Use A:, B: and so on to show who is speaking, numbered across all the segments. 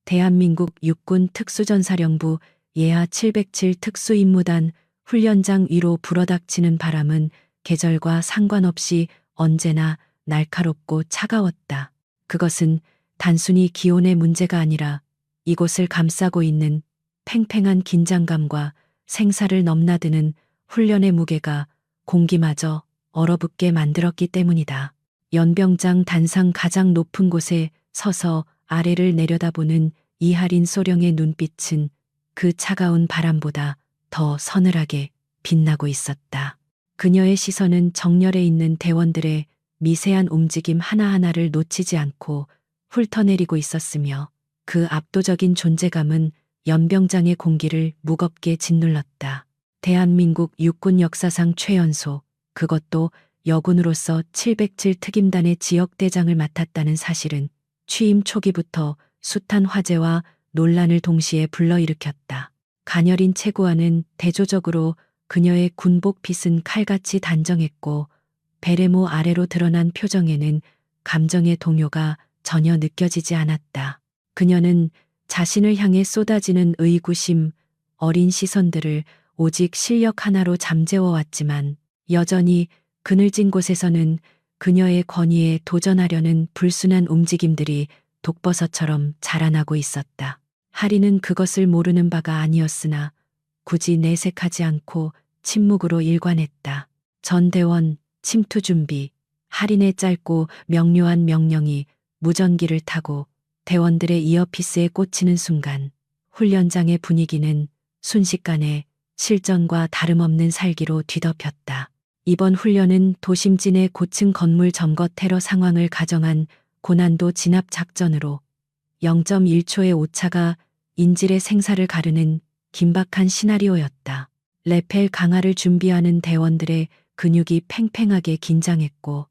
A: 대한민국 육군 특수전사령부 예하 707 특수임무단 훈련장 위로 불어닥치는 바람은 계절과 상관없이 언제나 날카롭고 차가웠다. 그것은 단순히 기온의 문제가 아니라 이곳을 감싸고 있는 팽팽한 긴장감과 생사를 넘나드는 훈련의 무게가 공기마저 얼어붙게 만들었기 때문이다. 연병장 단상 가장 높은 곳에 서서 아래를 내려다보는 이하린 소령의 눈빛은 그 차가운 바람보다 더 서늘하게 빛나고 있었다. 그녀의 시선은 정렬해 있는 대원들의 미세한 움직임 하나하나를 놓치지 않고 훑어내리고 있었으며 그 압도적인 존재감은 연병장의 공기를 무겁게 짓눌렀다. 대한민국 육군 역사상 최연소, 그것도 여군으로서 707 특임단의 지역대장을 맡았다는 사실은 취임 초기부터 숱한 화제와 논란을 동시에 불러일으켰다. 가녀린 체구와는 대조적으로 그녀의 군복핏은 칼같이 단정했고 베레모 아래로 드러난 표정에는 감정의 동요가 전혀 느껴지지 않았다. 그녀는 자신을 향해 쏟아지는 의구심, 어린 시선들을 오직 실력 하나로 잠재워왔지만 여전히 그늘진 곳에서는 그녀의 권위에 도전하려는 불순한 움직임들이 독버섯처럼 자라나고 있었다. 하리는 그것을 모르는 바가 아니었으나 굳이 내색하지 않고 침묵으로 일관했다. 전대원, 침투 준비. 하린의 짧고 명료한 명령이 무전기를 타고 대원들의 이어피스에 꽂히는 순간 훈련장의 분위기는 순식간에 실전과 다름없는 살기로 뒤덮였다. 이번 훈련은 도심진의 고층 건물 점거 테러 상황을 가정한 고난도 진압 작전으로 0.1초의 오차가 인질의 생사를 가르는 긴박한 시나리오였다. 레펠 강화를 준비하는 대원들의 근육이 팽팽하게 긴장했고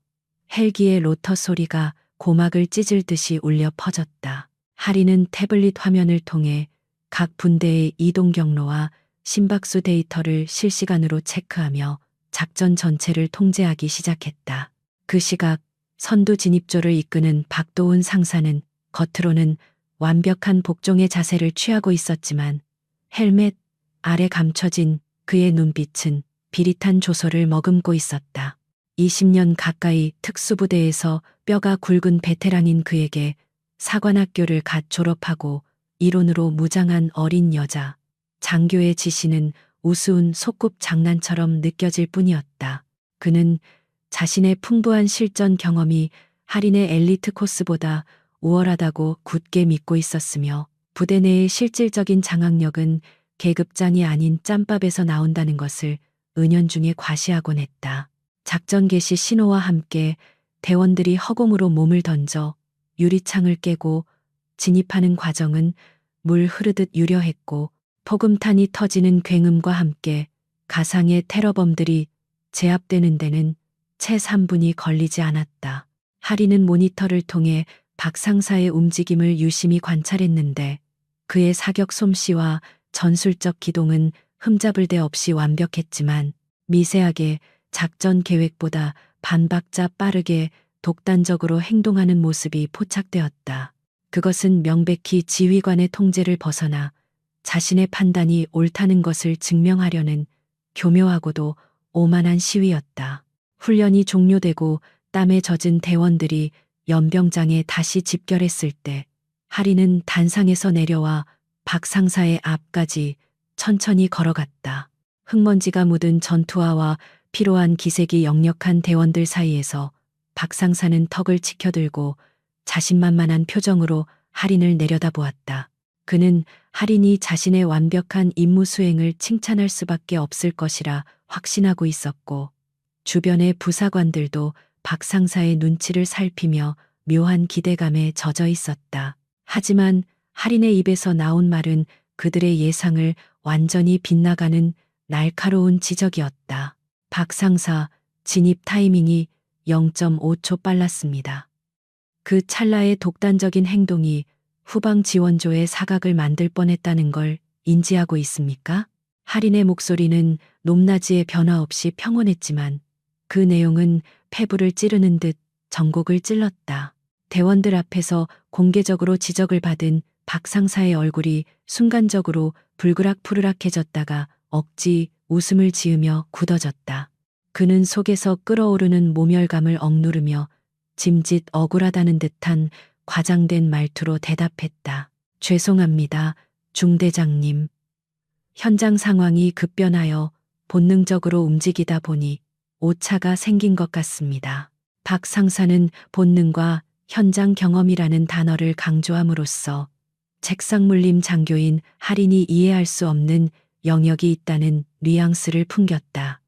A: 헬기의 로터 소리가 고막을 찢을 듯이 울려 퍼졌다. 하리는 태블릿 화면을 통해 각 분대의 이동 경로와 심박수 데이터를 실시간으로 체크하며 작전 전체를 통제하기 시작했다. 그 시각 선두 진입조를 이끄는 박도훈 상사는 겉으로는 완벽한 복종의 자세를 취하고 있었지만 헬멧 아래 감춰진 그의 눈빛은 비릿한 조소를 머금고 있었다. 20년 가까이 특수부대에서 뼈가 굵은 베테랑인 그에게 사관학교를 갓 졸업하고 이론으로 무장한 어린 여자, 장교의 지시는 우스운 소꿉 장난처럼 느껴질 뿐이었다. 그는 자신의 풍부한 실전 경험이 하린의 엘리트 코스보다 우월하다고 굳게 믿고 있었으며 부대 내의 실질적인 장악력은 계급장이 아닌 짬밥에서 나온다는 것을 은연중에 과시하곤 했다. 작전 개시 신호와 함께 대원들이 허공으로 몸을 던져 유리창을 깨고 진입하는 과정은 물 흐르듯 유려했고 폭음탄이 터지는 굉음과 함께 가상의 테러범들이 제압되는 데는 채 3분이 걸리지 않았다. 하리는 모니터를 통해 박 상사의 움직임을 유심히 관찰했는데 그의 사격 솜씨와 전술적 기동은 흠잡을 데 없이 완벽했지만 미세하게 작전 계획보다 반박자 빠르게 독단적으로 행동하는 모습이 포착되었다. 그것은 명백히 지휘관의 통제를 벗어나 자신의 판단이 옳다는 것을 증명하려는 교묘하고도 오만한 시위였다. 훈련이 종료되고 땀에 젖은 대원들이 연병장에 다시 집결했을 때 하리는 단상에서 내려와 박 상사의 앞까지 천천히 걸어갔다. 흙먼지가 묻은 전투화와 피로한 기색이 역력한 대원들 사이에서 박 상사는 턱을 치켜들고 자신만만한 표정으로 하린을 내려다보았다. 그는 하린이 자신의 완벽한 임무 수행을 칭찬할 수밖에 없을 것이라 확신하고 있었고 주변의 부사관들도 박 상사의 눈치를 살피며 묘한 기대감에 젖어 있었다. 하지만 하린의 입에서 나온 말은 그들의 예상을 완전히 빗나가는 날카로운 지적이었다. 박 상사, 진입 타이밍이 0.5초 빨랐습니다. 그 찰나의 독단적인 행동이 후방 지원조의 사각을 만들 뻔했다는 걸 인지하고 있습니까? 하린의 목소리는 높낮이의 변화 없이 평온했지만 그 내용은 폐부를 찌르는 듯 전곡을 찔렀다. 대원들 앞에서 공개적으로 지적을 받은 박 상사의 얼굴이 순간적으로 불그락푸르락해졌다가 억지 웃음을 지으며 굳어졌다. 그는 속에서 끓어오르는 모멸감을 억누르며 짐짓 억울하다는 듯한 과장된 말투로 대답했다. 죄송합니다, 중대장님. 현장 상황이 급변하여 본능적으로 움직이다 보니 오차가 생긴 것 같습니다. 박 상사는 본능과 현장 경험이라는 단어를 강조함으로써 책상 물림 장교인 할인이 이해할 수 없는 영역이 있다는 뉘앙스를 풍겼다.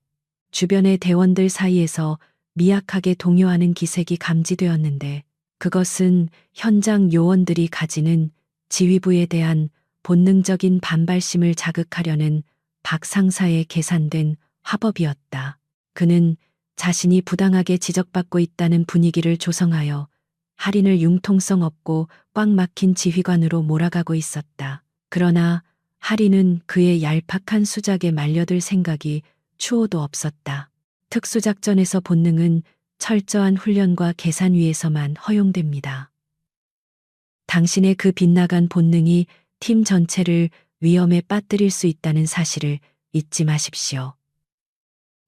A: 주변의 대원들 사이에서 미약하게 동요하는 기색이 감지되었는데 그것은 현장 요원들이 가지는 지휘부에 대한 본능적인 반발심을 자극하려는 박 상사의 계산된 화법이었다. 그는 자신이 부당하게 지적받고 있다는 분위기를 조성하여 할인을 융통성 없고 꽉 막힌 지휘관으로 몰아가고 있었다. 그러나 할인은 그의 얄팍한 수작에 말려들 생각이 추호도 없었다. 특수작전에서 본능은 철저한 훈련과 계산 위에서만 허용됩니다. 당신의 그 빗나간 본능이 팀 전체를 위험에 빠뜨릴 수 있다는 사실을 잊지 마십시오.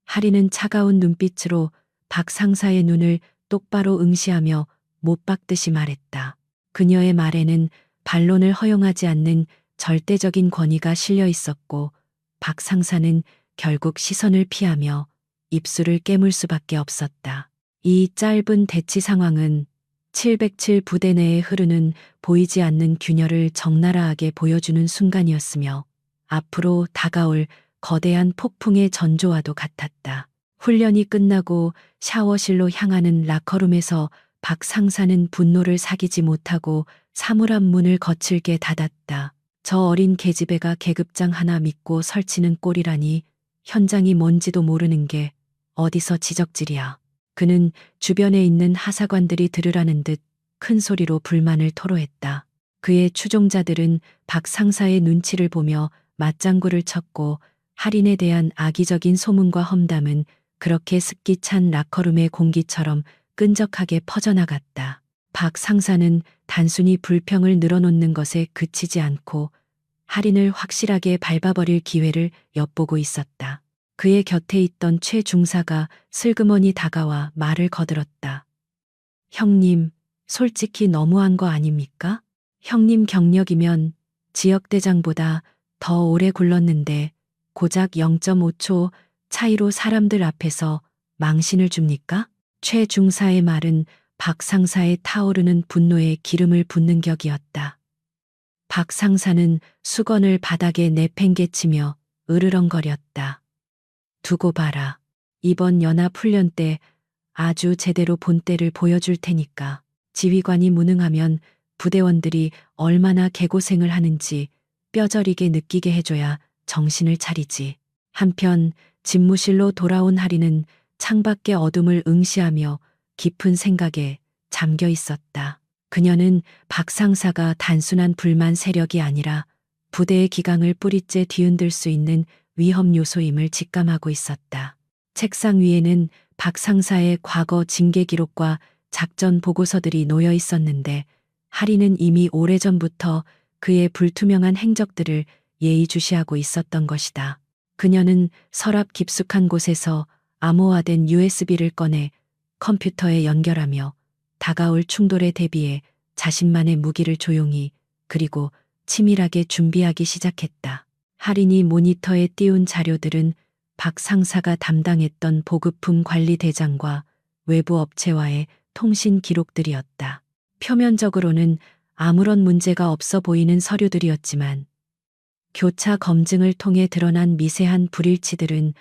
A: 할인은 차가운 눈빛으로 박 상사의 눈을 똑바로 응시하며 못 박듯이 말했다. 그녀의 말에는 반론을 허용하지 않는 절대적인 권위가 실려 있었고 박 상사는 결국 시선을 피하며 입술을 깨물 수밖에 없었다. 이 짧은 대치 상황은 707 부대 내에 흐르는 보이지 않는 균열을 적나라하게 보여주는 순간이었으며 앞으로 다가올 거대한 폭풍의 전조와도 같았다. 훈련이 끝나고 샤워실로 향하는 라커룸에서 박 상사는 분노를 사기지 못하고 사물함 문을 거칠게 닫았다. 저 어린 계집애가 계급장 하나 믿고 설치는 꼴이라니 현장이 뭔지도 모르는 게 어디서 지적질이야. 그는 주변에 있는 하사관들이 들으라는 듯 큰 소리로 불만을 토로했다. 그의 추종자들은 박 상사의 눈치를 보며 맞장구를 쳤고 할인에 대한 악의적인 소문과 험담은 그렇게 습기 찬 라커룸의 공기처럼 끈적하게 퍼져나갔다. 박 상사는 단순히 불평을 늘어놓는 것에 그치지 않고 할인을 확실하게 밟아버릴 기회를 엿보고 있었다. 그의 곁에 있던 최 중사가 슬그머니 다가와 말을 거들었다. 형님, 솔직히 너무한 거 아닙니까? 형님 경력이면 지역대장보다 더 오래 굴렀는데 고작 0.5초 차이로 사람들 앞에서 망신을 줍니까? 최 중사의 말은 박 상사의 타오르는 분노에 기름을 붓는 격이었다. 박 상사는 수건을 바닥에 내팽개치며 으르렁거렸다. 두고 봐라. 이번 연합훈련 때 아주 제대로 본때를 보여줄 테니까. 지휘관이 무능하면 부대원들이 얼마나 개고생을 하는지 뼈저리게 느끼게 해줘야 정신을 차리지. 한편 집무실로 돌아온 할인은 창밖의 어둠을 응시하며 깊은 생각에 잠겨 있었다. 그녀는 박 상사가 단순한 불만 세력이 아니라 부대의 기강을 뿌리째 뒤흔들 수 있는 위험 요소임을 직감하고 있었다. 책상 위에는 박 상사의 과거 징계 기록과 작전 보고서들이 놓여 있었는데 할인은 이미 오래전부터 그의 불투명한 행적들을 예의주시하고 있었던 것이다. 그녀는 서랍 깊숙한 곳에서 암호화된 USB를 꺼내 컴퓨터에 연결하며 다가올 충돌에 대비해 자신만의 무기를 조용히 그리고 치밀하게 준비하기 시작했다. 할인이 모니터에 띄운 자료들은 박 상사가 담당했던 보급품 관리 대장과 외부 업체와의 통신 기록들이었다. 표면적으로는 아무런 문제가 없어 보이는 서류들이었지만 교차 검증을 통해 드러난 미세한 불일치들은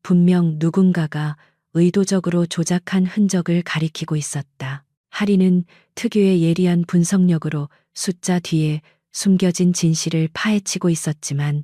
A: 분명 누군가가 의도적으로 조작한 흔적을 가리키고 있었다. 할인은 특유의 예리한 분석력으로 숫자 뒤에 숨겨진 진실을 파헤치고 있었지만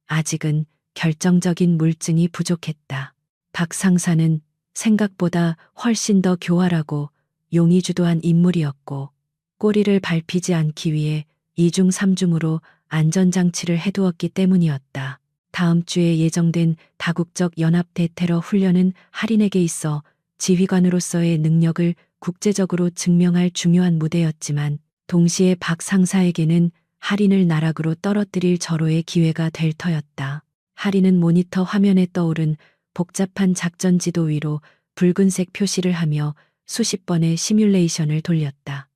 A: 아직은 결정적인 물증이 부족했다. 박 상사는 생각보다 훨씬 더 교활하고 용의주도한 인물이었고 꼬리를 밟히지 않기 위해 2중 3중으로 안전장치를 해두었기 때문이었다. 다음 주에 예정된 다국적 연합 대테러 훈련은 할인에게 있어 지휘관으로서의 능력을 국제적으로 증명할 중요한 무대였지만 동시에 박 상사에게는 할인을 나락으로 떨어뜨릴 절호의 기회가 될 터였다. 할인은 모니터 화면에 떠오른 복잡한 작전 지도 위로 붉은색 표시를 하며 수십 번의 시뮬레이션을 돌렸다.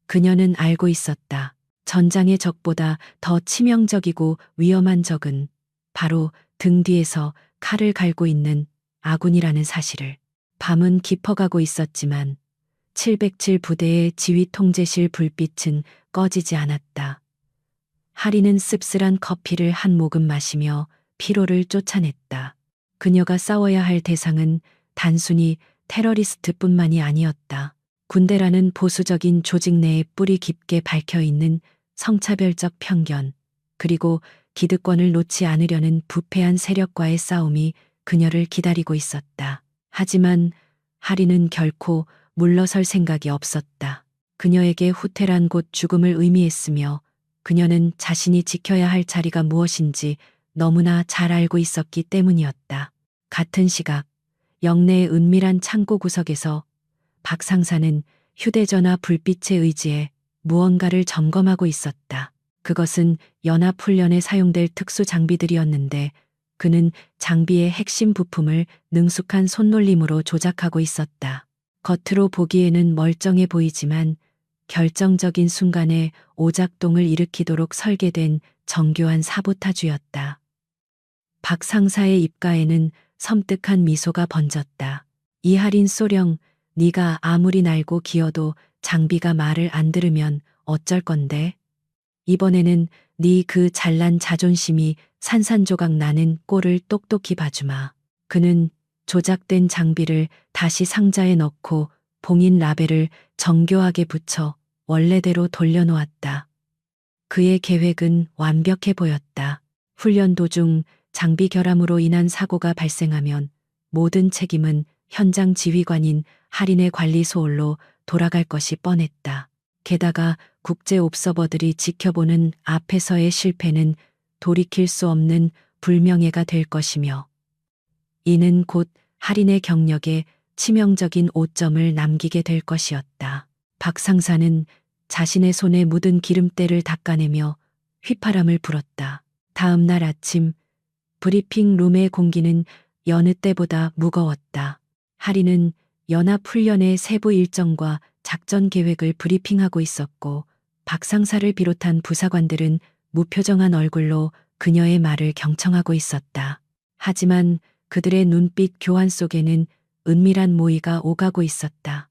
A: 그녀는 알고 있었다. 전장의 적보다 더 치명적이고 위험한 적은 바로 등 뒤에서 칼을 갈고 있는 아군이라는 사실을. 밤은 깊어가고 있었지만 707 부대의 지휘 통제실 불빛은 꺼지지 않았다. 하리는 씁쓸한 커피를 한 모금 마시며 피로를 쫓아냈다. 그녀가 싸워야 할 대상은 단순히 테러리스트뿐만이 아니었다. 군대라는 보수적인 조직 내에 뿌리 깊게 박혀 있는 성차별적 편견, 그리고 기득권을 놓지 않으려는 부패한 세력과의 싸움이 그녀를 기다리고 있었다. 하지만 하리는 결코 물러설 생각이 없었다. 그녀에게 후퇴란 곧 죽음을 의미했으며 그녀는 자신이 지켜야 할 자리가 무엇인지 너무나 잘 알고 있었기 때문이었다. 같은 시각, 영내의 은밀한 창고 구석에서 박 상사는 휴대전화 불빛에 의지해 무언가를 점검하고 있었다. 그것은 연합훈련에 사용될 특수 장비들이었는데 그는 장비의 핵심 부품을 능숙한 손놀림으로 조작하고 있었다. 겉으로 보기에는 멀쩡해 보이지만 결정적인 순간에 오작동을 일으키도록 설계된 정교한 사보타주였다. 박 상사의 입가에는 섬뜩한 미소가 번졌다. 이할인 소령, 네가 아무리 날고 기어도 장비가 말을 안 들으면 어쩔 건데? 이번에는 네 그 잘난 자존심이 산산조각 나는 꼴을 똑똑히 봐주마. 그는 조작된 장비를 다시 상자에 넣고 봉인 라벨을 정교하게 붙여 원래대로 돌려놓았다. 그의 계획은 완벽해 보였다. 훈련 도중 장비 결함으로 인한 사고가 발생하면 모든 책임은 현장 지휘관인 할인의 관리 소홀로 돌아갈 것이 뻔했다. 게다가 국제 옵서버들이 지켜보는 앞에서의 실패는 돌이킬 수 없는 불명예가 될 것이며 이는 곧 할인의 경력에 치명적인 오점을 남기게 될 것이었다. 박 상사는 자신의 손에 묻은 기름때를 닦아내며 휘파람을 불었다. 다음 날 아침 브리핑 룸의 공기는 여느 때보다 무거웠다. 할인은 연합훈련의 세부 일정과 작전 계획을 브리핑하고 있었고 박 상사를 비롯한 부사관들은 무표정한 얼굴로 그녀의 말을 경청하고 있었다. 하지만 그들의 눈빛 교환 속에는 은밀한 모의가 오가고 있었다.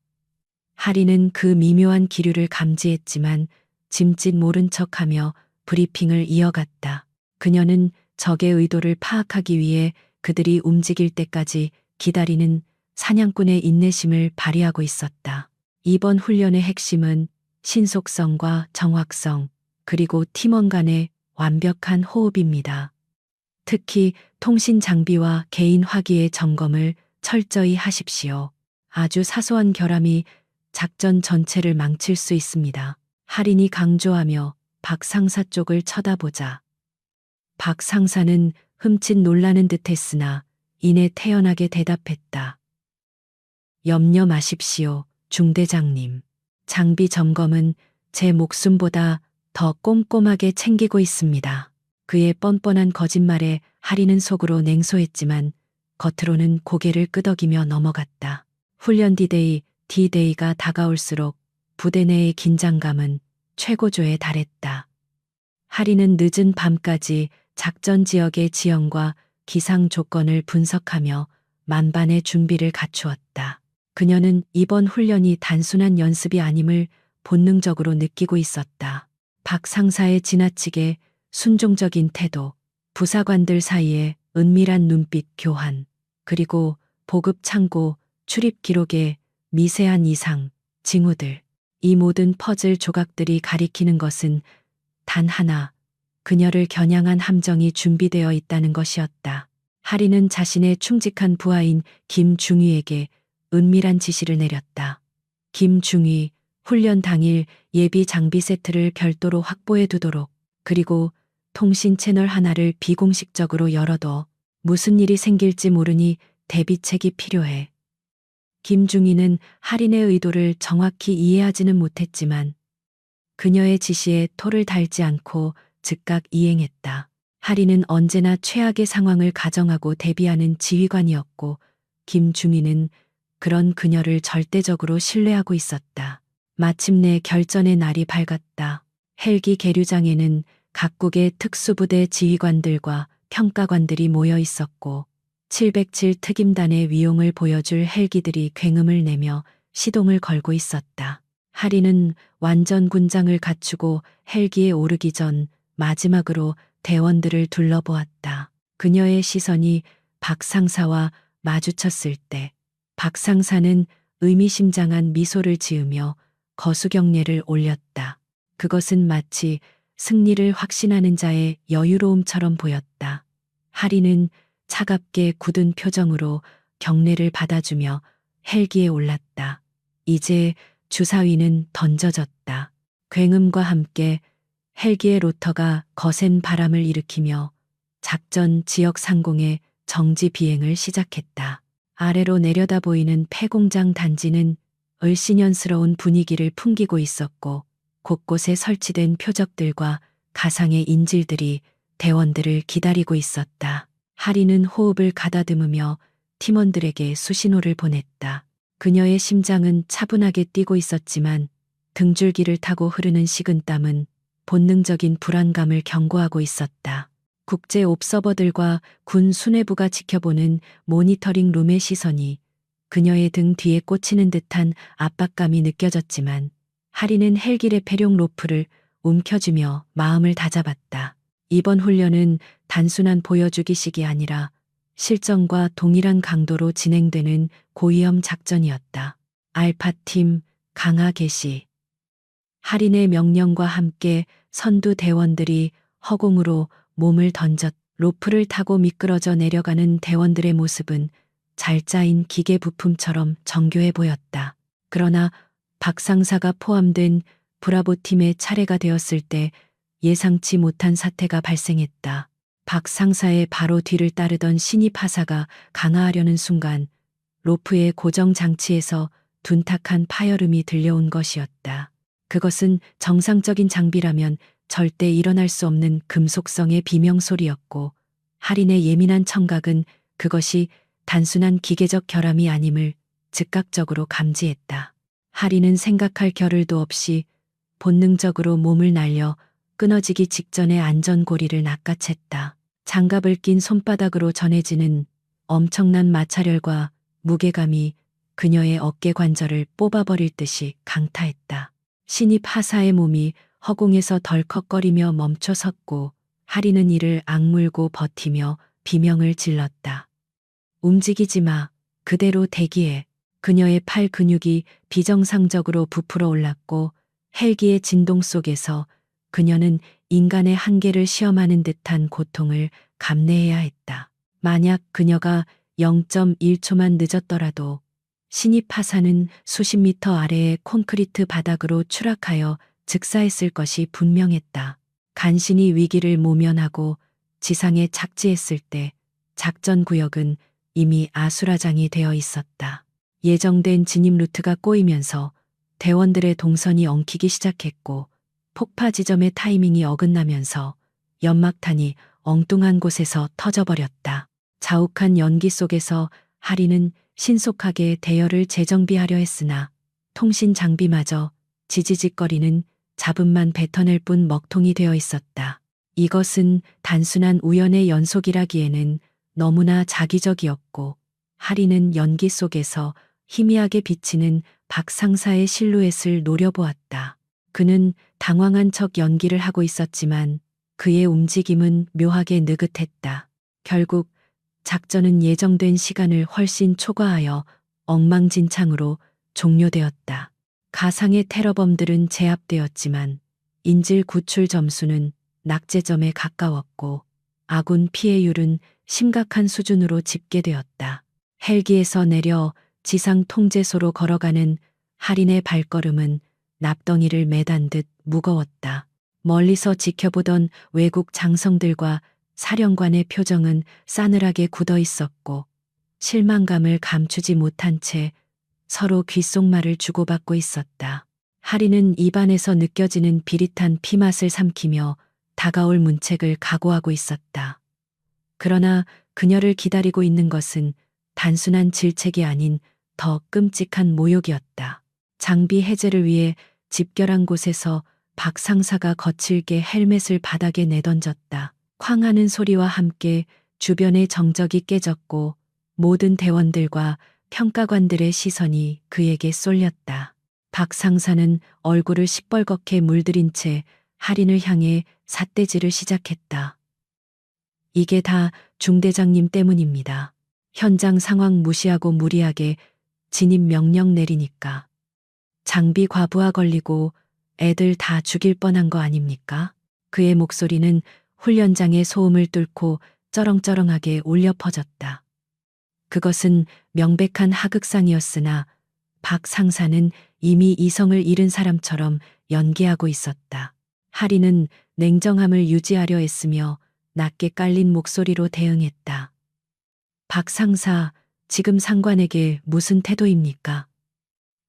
A: 할인은 그 미묘한 기류를 감지했지만 짐짓 모른 척하며 브리핑을 이어갔다. 그녀는 적의 의도를 파악하기 위해 그들이 움직일 때까지 기다리는 사냥꾼의 인내심을 발휘하고 있었다. 이번 훈련의 핵심은 신속성과 정확성, 그리고 팀원 간의 완벽한 호흡입니다. 특히 통신 장비와 개인 화기의 점검을 철저히 하십시오. 아주 사소한 결함이 작전 전체를 망칠 수 있습니다. 할인이 강조하며 박 상사 쪽을 쳐다보자. 박 상사는 흠칫 놀라는 듯 했으나 이내 태연하게 대답했다. 염려 마십시오, 중대장님. 장비 점검은 제 목숨보다 더 꼼꼼하게 챙기고 있습니다. 그의 뻔뻔한 거짓말에 할인은 속으로 냉소했지만 겉으로는 고개를 끄덕이며 넘어갔다. 훈련 D-Day가 다가올수록 부대 내의 긴장감은 최고조에 달했다. 할인은 늦은 밤까지 작전 지역의 지형과 기상 조건을 분석하며 만반의 준비를 갖추었다. 그녀는 이번 훈련이 단순한 연습이 아님을 본능적으로 느끼고 있었다. 박 상사의 지나치게 순종적인 태도, 부사관들 사이에 은밀한 눈빛 교환, 그리고 보급 창고 출입 기록의 미세한 이상, 징후들. 이 모든 퍼즐 조각들이 가리키는 것은 단 하나, 그녀를 겨냥한 함정이 준비되어 있다는 것이었다. 할인은 자신의 충직한 부하인 김중위에게 은밀한 지시를 내렸다. 김중위, 훈련 당일 예비 장비 세트를 별도로 확보해 두도록, 그리고 통신 채널 하나를 비공식적으로 열어둬. 무슨 일이 생길지 모르니 대비책이 필요해. 김중희는 할인의 의도를 정확히 이해하지는 못했지만 그녀의 지시에 토를 달지 않고 즉각 이행했다. 하리는 언제나 최악의 상황을 가정하고 대비하는 지휘관이었고 김중희는 그런 그녀를 절대적으로 신뢰하고 있었다. 마침내 결전의 날이 밝았다. 헬기 계류장에는 각국의 특수부대 지휘관들과 평가관들이 모여 있었고 707 특임단의 위용을 보여줄 헬기들이 굉음을 내며 시동을 걸고 있었다. 하리는 완전 군장을 갖추고 헬기에 오르기 전 마지막으로 대원들을 둘러보았다. 그녀의 시선이 박 상사와 마주쳤을 때 박 상사는 의미심장한 미소를 지으며 거수경례를 올렸다. 그것은 마치 승리를 확신하는 자의 여유로움처럼 보였다. 하리는 차갑게 굳은 표정으로 경례를 받아주며 헬기에 올랐다. 이제 주사위는 던져졌다. 굉음과 함께 헬기의 로터가 거센 바람을 일으키며 작전 지역 상공에 정지 비행을 시작했다. 아래로 내려다 보이는 폐공장 단지는 을씨년스러운 분위기를 풍기고 있었고 곳곳에 설치된 표적들과 가상의 인질들이 대원들을 기다리고 있었다. 하리는 호흡을 가다듬으며 팀원들에게 수신호를 보냈다. 그녀의 심장은 차분하게 뛰고 있었지만 등줄기를 타고 흐르는 식은땀은 본능적인 불안감을 경고하고 있었다. 국제 옵서버들과 군 수뇌부가 지켜보는 모니터링 룸의 시선이 그녀의 등 뒤에 꽂히는 듯한 압박감이 느껴졌지만 하리는 헬기 레페룡 로프를 움켜쥐며 마음을 다잡았다. 이번 훈련은 단순한 보여주기식이 아니라 실전과 동일한 강도로 진행되는 고위험 작전이었다. 알파팀 강화 개시. 하린의 명령과 함께 선두 대원들이 허공으로 몸을 던졌 로프를 타고 미끄러져 내려가는 대원들의 모습은 잘 짜인 기계 부품처럼 정교해 보였다. 그러나 박 상사가 포함된 브라보 팀의 차례가 되었을 때 예상치 못한 사태가 발생했다. 박 상사의 바로 뒤를 따르던 신입 하사가 강화하려는 순간 로프의 고정 장치에서 둔탁한 파열음이 들려온 것이었다. 그것은 정상적인 장비라면 절대 일어날 수 없는 금속성의 비명소리였고 하린의 예민한 청각은 그것이 단순한 기계적 결함이 아님을 즉각적으로 감지했다. 하린은 생각할 겨를도 없이 본능적으로 몸을 날려 끊어지기 직전의 안전고리를 낚아챘다. 장갑을 낀 손바닥으로 전해지는 엄청난 마찰열과 무게감이 그녀의 어깨 관절을 뽑아버릴 듯이 강타했다. 신입 하사의 몸이 허공에서 덜컥거리며 멈춰 섰고 하리는 이를 악물고 버티며 비명을 질렀다. 움직이지 마. 그대로 대기해. 그녀의 팔 근육이 비정상적으로 부풀어 올랐고 헬기의 진동 속에서 그녀는 인간의 한계를 시험하는 듯한 고통을 감내해야 했다. 만약 그녀가 0.1초만 늦었더라도 신입 하사는 수십 미터 아래의 콘크리트 바닥으로 추락하여 즉사했을 것이 분명했다. 간신히 위기를 모면하고 지상에 착지했을 때 작전 구역은 이미 아수라장이 되어 있었다. 예정된 진입 루트가 꼬이면서 대원들의 동선이 엉키기 시작했고 폭파 지점의 타이밍이 어긋나면서 연막탄이 엉뚱한 곳에서 터져버렸다. 자욱한 연기 속에서 하리는 신속하게 대열을 재정비하려 했으나 통신 장비마저 지지직거리는 잡음만 뱉어낼 뿐 먹통이 되어 있었다. 이것은 단순한 우연의 연속이라기에는 너무나 자기적이었고 하리는 연기 속에서 희미하게 비치는 박 상사의 실루엣을 노려보았다. 그는 당황한 척 연기를 하고 있었지만 그의 움직임은 묘하게 느긋했다. 결국 작전은 예정된 시간을 훨씬 초과하여 엉망진창으로 종료되었다. 가상의 테러범들은 제압되었지만 인질 구출 점수는 낙제점에 가까웠고 아군 피해율은 심각한 수준으로 집계되었다. 헬기에서 내려 지상 통제소로 걸어가는 하린의 발걸음은 납덩이를 매단 듯 무거웠다. 멀리서 지켜보던 외국 장성들과 사령관의 표정은 싸늘하게 굳어 있었고 실망감을 감추지 못한 채 서로 귓속말을 주고받고 있었다. 하리는 입안에서 느껴지는 비릿한 피맛을 삼키며 다가올 문책을 각오하고 있었다. 그러나 그녀를 기다리고 있는 것은 단순한 질책이 아닌 더 끔찍한 모욕이었다. 장비 해제를 위해 집결한 곳에서 박 상사가 거칠게 헬멧을 바닥에 내던졌다. 쾅 하는 소리와 함께 주변의 정적이 깨졌고 모든 대원들과 평가관들의 시선이 그에게 쏠렸다. 박 상사는 얼굴을 시뻘겋게 물들인 채 할인을 향해 삿대질을 시작했다. 이게 다 중대장님 때문입니다. 현장 상황 무시하고 무리하게 진입 명령 내리니까. 장비 과부하 걸리고 애들 다 죽일 뻔한 거 아닙니까? 그의 목소리는 훈련장의 소음을 뚫고 쩌렁쩌렁하게 울려 퍼졌다. 그것은 명백한 하극상이었으나 박 상사는 이미 이성을 잃은 사람처럼 연기하고 있었다. 하리는 냉정함을 유지하려 애쓰며 낮게 깔린 목소리로 대응했다. 박 상사, 지금 상관에게 무슨 태도입니까?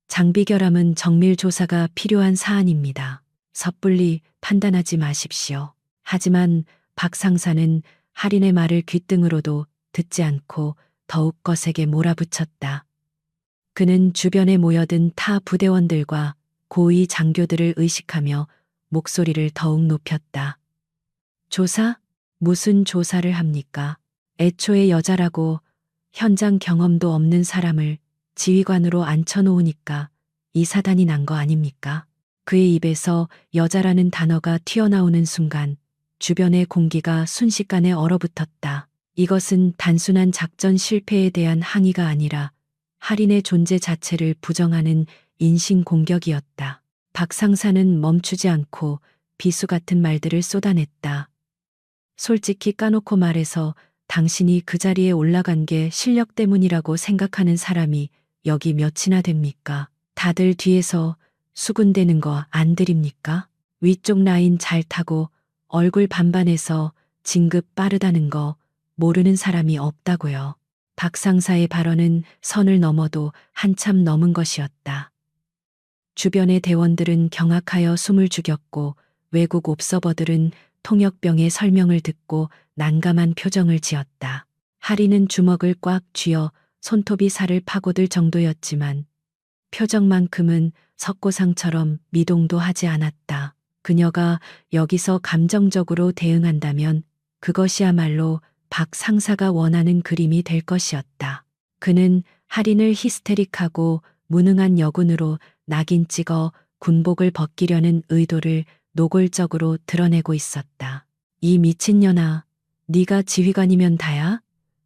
A: 장비 결함은 정밀 조사가 필요한 사안입니다. 섣불리 판단하지 마십시오. 하지만 박 상사는 할인의 말을 귓등으로도 듣지 않고 더욱 거세게 몰아붙였다. 그는 주변에 모여든 타 부대원들과 고위 장교들을 의식하며 목소리를 더욱 높였다. 조사? 무슨 조사를 합니까? 애초에 여자라고 현장 경험도 없는 사람을 지휘관으로 앉혀놓으니까 이 사단이 난 거 아닙니까? 그의 입에서 여자라는 단어가 튀어나오는 순간 주변의 공기가 순식간에 얼어붙었다. 이것은 단순한 작전 실패에 대한 항의가 아니라 할인의 존재 자체를 부정하는 인신 공격이었다. 박 상사는 멈추지 않고 비수 같은 말들을 쏟아냈다. 솔직히 까놓고 말해서 당신이 그 자리에 올라간 게 실력 때문이라고 생각하는 사람이 여기 몇이나 됩니까? 다들 뒤에서 수군대는 거 안 들입니까? 위쪽 라인 잘 타고 얼굴 반반해서 진급 빠르다는 거 모르는 사람이 없다고요. 박 상사의 발언은 선을 넘어도 한참 넘은 것이었다. 주변의 대원들은 경악하여 숨을 죽였고 외국 옵서버들은 통역병의 설명을 듣고 난감한 표정을 지었다. 하리는 주먹을 꽉 쥐어 손톱이 살을 파고들 정도였지만 표정만큼은 석고상처럼 미동도 하지 않았다. 그녀가 여기서 감정적으로 대응한다면 그것이야말로 박 상사가 원하는 그림이 될 것이었다. 그는 할인을 히스테릭하고 무능한 여군으로 낙인 찍어 군복을 벗기려는 의도를 노골적으로 드러내고 있었다. 이 미친년아, 네가 지휘관이면 다야?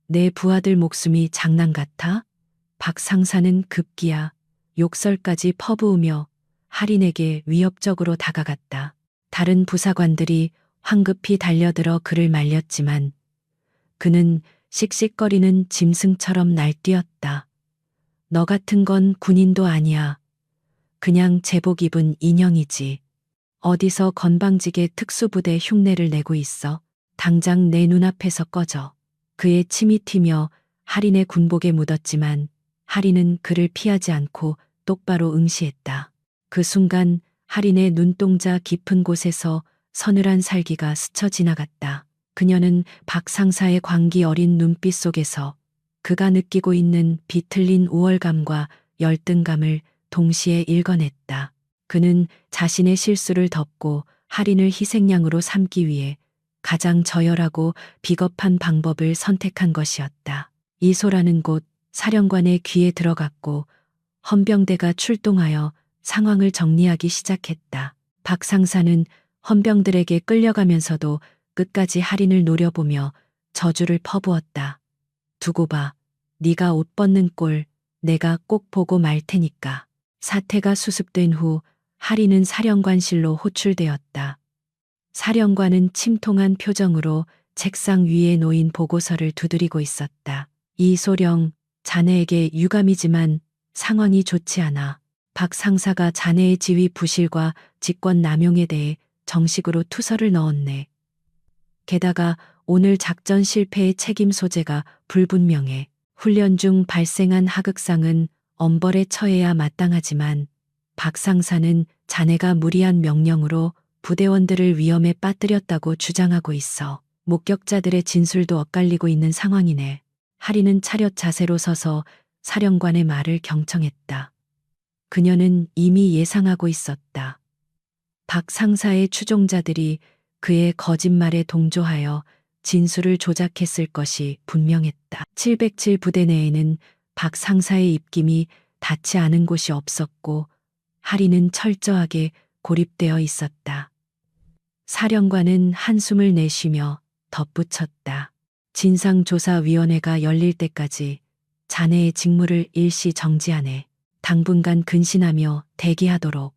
A: 내 부하들 목숨이 장난 같아? 박 상사는 급기야 욕설까지 퍼부으며 할인에게 위협적으로 다가갔다. 다른 부사관들이 황급히 달려들어 그를 말렸지만 그는 씩씩거리는 짐승처럼 날뛰었다. 너 같은 건 군인도 아니야. 그냥 제복 입은 인형이지. 어디서 건방지게 특수부대 흉내를 내고 있어. 당장 내 눈앞에서 꺼져. 그의 침이 튀며 할인의 군복에 묻었지만 할인은 그를 피하지 않고 똑바로 응시했다. 그 순간 할인의 눈동자 깊은 곳에서 서늘한 살기가 스쳐 지나갔다. 그녀는 박 상사의 광기 어린 눈빛 속에서 그가 느끼고 있는 비틀린 우월감과 열등감을 동시에 읽어냈다. 그는 자신의 실수를 덮고 할인을 희생양으로 삼기 위해 가장 저열하고 비겁한 방법을 선택한 것이었다. 이소라는 곳 사령관의 귀에 들어갔고 헌병대가 출동하여 상황을 정리하기 시작했다. 박 상사는 헌병들에게 끌려가면서도 끝까지 할인을 노려보며 저주를 퍼부었다. 두고 봐. 네가 옷 벗는 꼴 내가 꼭 보고 말 테니까. 사태가 수습된 후 할인은 사령관실로 호출되었다. 사령관은 침통한 표정으로 책상 위에 놓인 보고서를 두드리고 있었다. 이소령, 자네에게 유감이지만 상황이 좋지 않아. 박 상사가 자네의 지휘 부실과 직권 남용에 대해 정식으로 투서를 넣었네. 게다가 오늘 작전 실패의 책임 소재가 불분명해. 훈련 중 발생한 하극상은 엄벌에 처해야 마땅하지만 박 상사는 자네가 무리한 명령으로 부대원들을 위험에 빠뜨렸다고 주장하고 있어. 목격자들의 진술도 엇갈리고 있는 상황이네. 하리는 차렷 자세로 서서 사령관의 말을 경청했다. 그녀는 이미 예상하고 있었다. 박 상사의 추종자들이 그의 거짓말에 동조하여 진술을 조작했을 것이 분명했다. 707 부대 내에는 박 상사의 입김이 닿지 않은 곳이 없었고 하리는 철저하게 고립되어 있었다. 사령관은 한숨을 내쉬며 덧붙였다. 진상조사위원회가 열릴 때까지 자네의 직무를 일시 정지하네. 당분간 근신하며 대기하도록.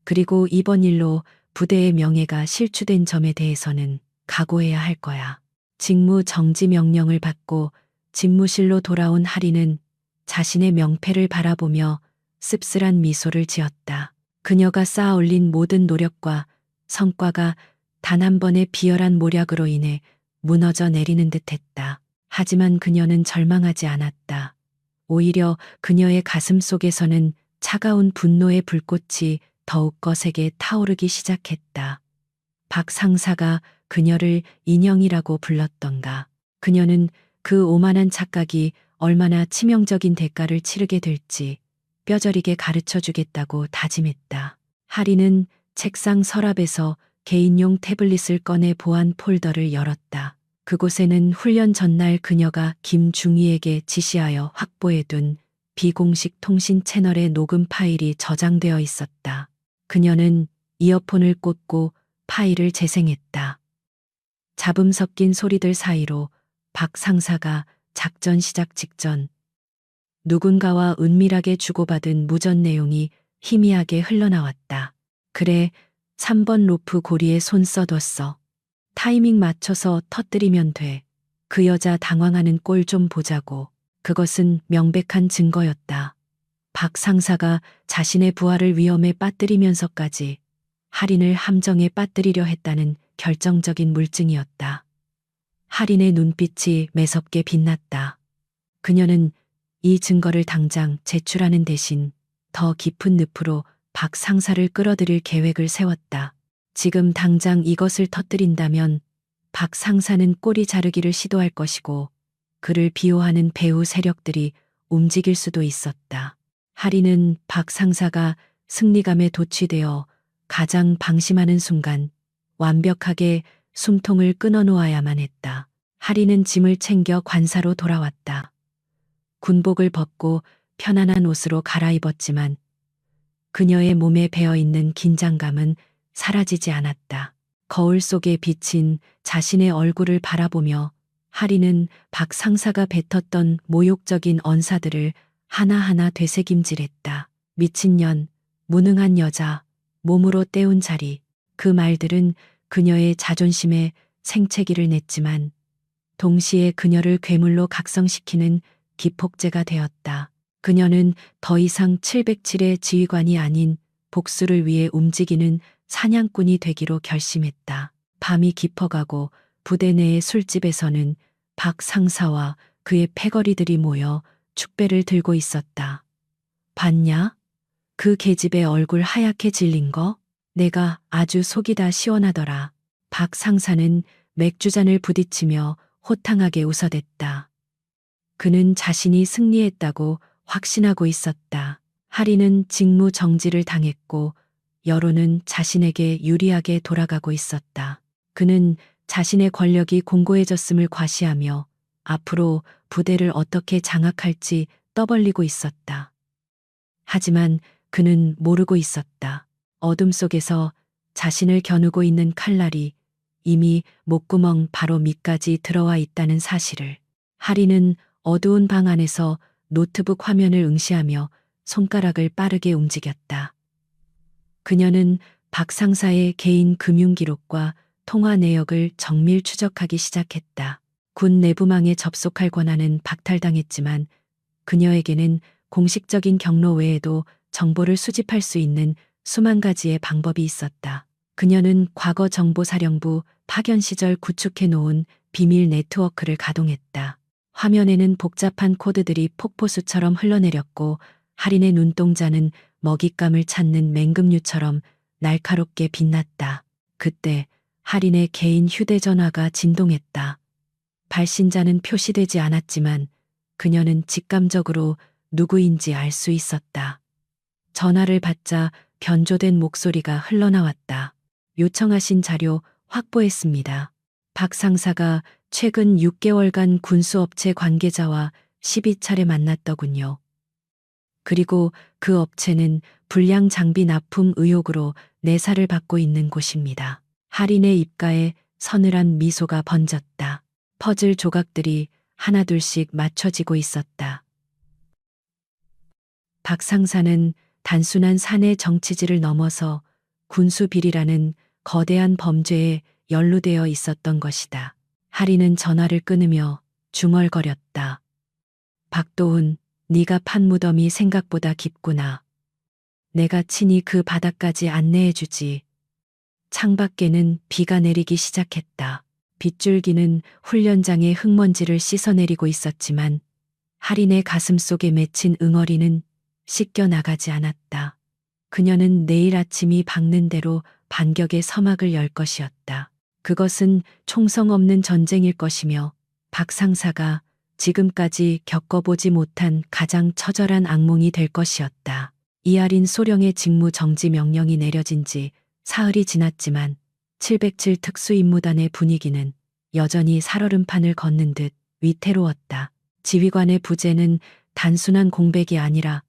A: 그리고 이번 일로 부대의 명예가 실추된 점에 대해서는 각오해야 할 거야. 직무 정지 명령을 받고 집무실로 돌아온 하리는 자신의 명패를 바라보며 씁쓸한 미소를 지었다. 그녀가 쌓아 올린 모든 노력과 성과가 단 한 번의 비열한 모략으로 인해 무너져 내리는 듯했다. 하지만 그녀는 절망하지 않았다. 오히려 그녀의 가슴 속에서는 차가운 분노의 불꽃이 더욱 거세게 타오르기 시작했다. 박 상사가 그녀를 인형이라고 불렀던가. 그녀는 그 오만한 착각이 얼마나 치명적인 대가를 치르게 될지 뼈저리게 가르쳐 주겠다고 다짐했다. 하리는 책상 서랍에서 개인용 태블릿을 꺼내 보안 폴더를 열었다. 그곳에는 훈련 전날 그녀가 김중희에게 지시하여 확보해둔 비공식 통신 채널의 녹음 파일이 저장되어 있었다. 그녀는 이어폰을 꽂고 파일을 재생했다. 잡음 섞인 소리들 사이로 박 상사가 작전 시작 직전 누군가와 은밀하게 주고받은 무전 내용이 희미하게 흘러나왔다. 그래, 3번 로프 고리에 손 써뒀어. 타이밍 맞춰서 터뜨리면 돼. 그 여자 당황하는 꼴 좀 보자고. 그것은 명백한 증거였다. 박 상사가 자신의 부하를 위험에 빠뜨리면서까지 할인을 함정에 빠뜨리려 했다는 결정적인 물증이었다. 할인의 눈빛이 매섭게 빛났다. 그녀는 이 증거를 당장 제출하는 대신 더 깊은 늪으로 박 상사를 끌어들일 계획을 세웠다. 지금 당장 이것을 터뜨린다면 박 상사는 꼬리 자르기를 시도할 것이고 그를 비호하는 배후 세력들이 움직일 수도 있었다. 하리는 박 상사가 승리감에 도취되어 가장 방심하는 순간 완벽하게 숨통을 끊어놓아야만 했다. 하리는 짐을 챙겨 관사로 돌아왔다. 군복을 벗고 편안한 옷으로 갈아입었지만 그녀의 몸에 배어있는 긴장감은 사라지지 않았다. 거울 속에 비친 자신의 얼굴을 바라보며 하리는 박 상사가 뱉었던 모욕적인 언사들을 하나하나 되새김질했다. 미친년, 무능한 여자, 몸으로 때운 자리. 그 말들은 그녀의 자존심에 생채기를 냈지만 동시에 그녀를 괴물로 각성시키는 기폭제가 되었다. 그녀는 더 이상 707의 지휘관이 아닌 복수를 위해 움직이는 사냥꾼이 되기로 결심했다. 밤이 깊어가고 부대 내의 술집에서는 박 상사와 그의 패거리들이 모여 축배를 들고 있었다. 봤냐? 그 계집애 얼굴 하얗게 질린 거? 내가 아주 속이 다 시원하더라. 박 상사는 맥주잔을 부딪히며 호탕하게 웃어댔다. 그는 자신이 승리했다고 확신하고 있었다. 하리는 직무 정지를 당했고 여론은 자신에게 유리하게 돌아가고 있었다. 그는 자신의 권력이 공고해졌음을 과시하며 앞으로 부대를 어떻게 장악할지 떠벌리고 있었다. 하지만 그는 모르고 있었다. 어둠 속에서 자신을 겨누고 있는 칼날이 이미 목구멍 바로 밑까지 들어와 있다는 사실을. 하리는 어두운 방 안에서 노트북 화면을 응시하며 손가락을 빠르게 움직였다. 그녀는 박 상사의 개인 금융 기록과 통화 내역을 정밀 추적하기 시작했다. 군 내부망에 접속할 권한은 박탈당했지만 그녀에게는 공식적인 경로 외에도 정보를 수집할 수 있는 수만 가지의 방법이 있었다. 그녀는 과거 정보사령부 파견 시절 구축해 놓은 비밀 네트워크를 가동했다. 화면에는 복잡한 코드들이 폭포수처럼 흘러내렸고 할인의 눈동자는 먹잇감을 찾는 맹금류처럼 날카롭게 빛났다. 그때 할인의 개인 휴대전화가 진동했다. 발신자는 표시되지 않았지만 그녀는 직감적으로 누구인지 알 수 있었다. 전화를 받자 변조된 목소리가 흘러나왔다. 요청하신 자료 확보했습니다. 박 상사가 최근 6개월간 군수업체 관계자와 12차례 만났더군요. 그리고 그 업체는 불량 장비 납품 의혹으로 내사를 받고 있는 곳입니다. 할인의 입가에 서늘한 미소가 번졌다. 퍼즐 조각들이 하나둘씩 맞춰지고 있었다. 박 상사는 단순한 사내 정치질을 넘어서 군수 비리라는 거대한 범죄에 연루되어 있었던 것이다. 할인은 전화를 끊으며 중얼거렸다. 박도훈, 네가 판 무덤이 생각보다 깊구나. 내가 친히 그 바닥까지 안내해주지. 창밖에는 비가 내리기 시작했다. 빗줄기는 훈련장의 흙먼지를 씻어내리고 있었지만 할인의 가슴 속에 맺힌 응어리는 씻겨 나가지 않았다. 그녀는 내일 아침이 밝는 대로 반격의 서막을 열 것이었다. 그것은 총성 없는 전쟁일 것이며 박 상사가 지금까지 겪어보지 못한 가장 처절한 악몽이 될 것이었다. 이할인 소령의 직무 정지 명령이 내려진 지 사흘이 지났지만 707 특수임무단의 분위기는 여전히 살얼음판을 걷는 듯 위태로웠다. 지휘관의 부재는 단순한 공백이 아니라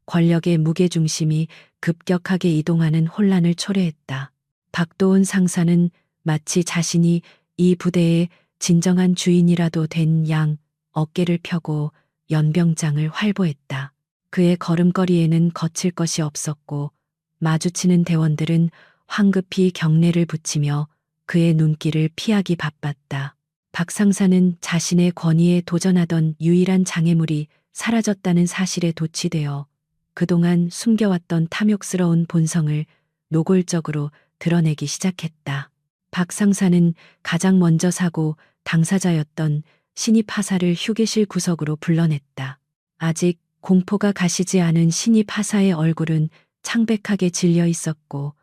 A: 권력의 무게중심이 급격하게 이동하는 혼란을 초래했다. 박도훈 상사는 마치 자신이 이 부대의 진정한 주인이라도 된 양 어깨를 펴고 연병장을 활보했다. 그의 걸음걸이에는 거칠 것이 없었고 마주치는 대원들은 황급히 경례를 붙이며 그의 눈길을 피하기 바빴다. 박 상사는 자신의 권위에 도전하던 유일한 장애물이 사라졌다는 사실에 도취되어 그동안 숨겨왔던 탐욕스러운 본성을 노골적으로 드러내기 시작했다. 박 상사는 가장 먼저 사고 당사자였던 신입 하사를 휴게실 구석으로 불러냈다. 아직 공포가 가시지 않은 신입 하사의 얼굴은 창백하게 질려 있었고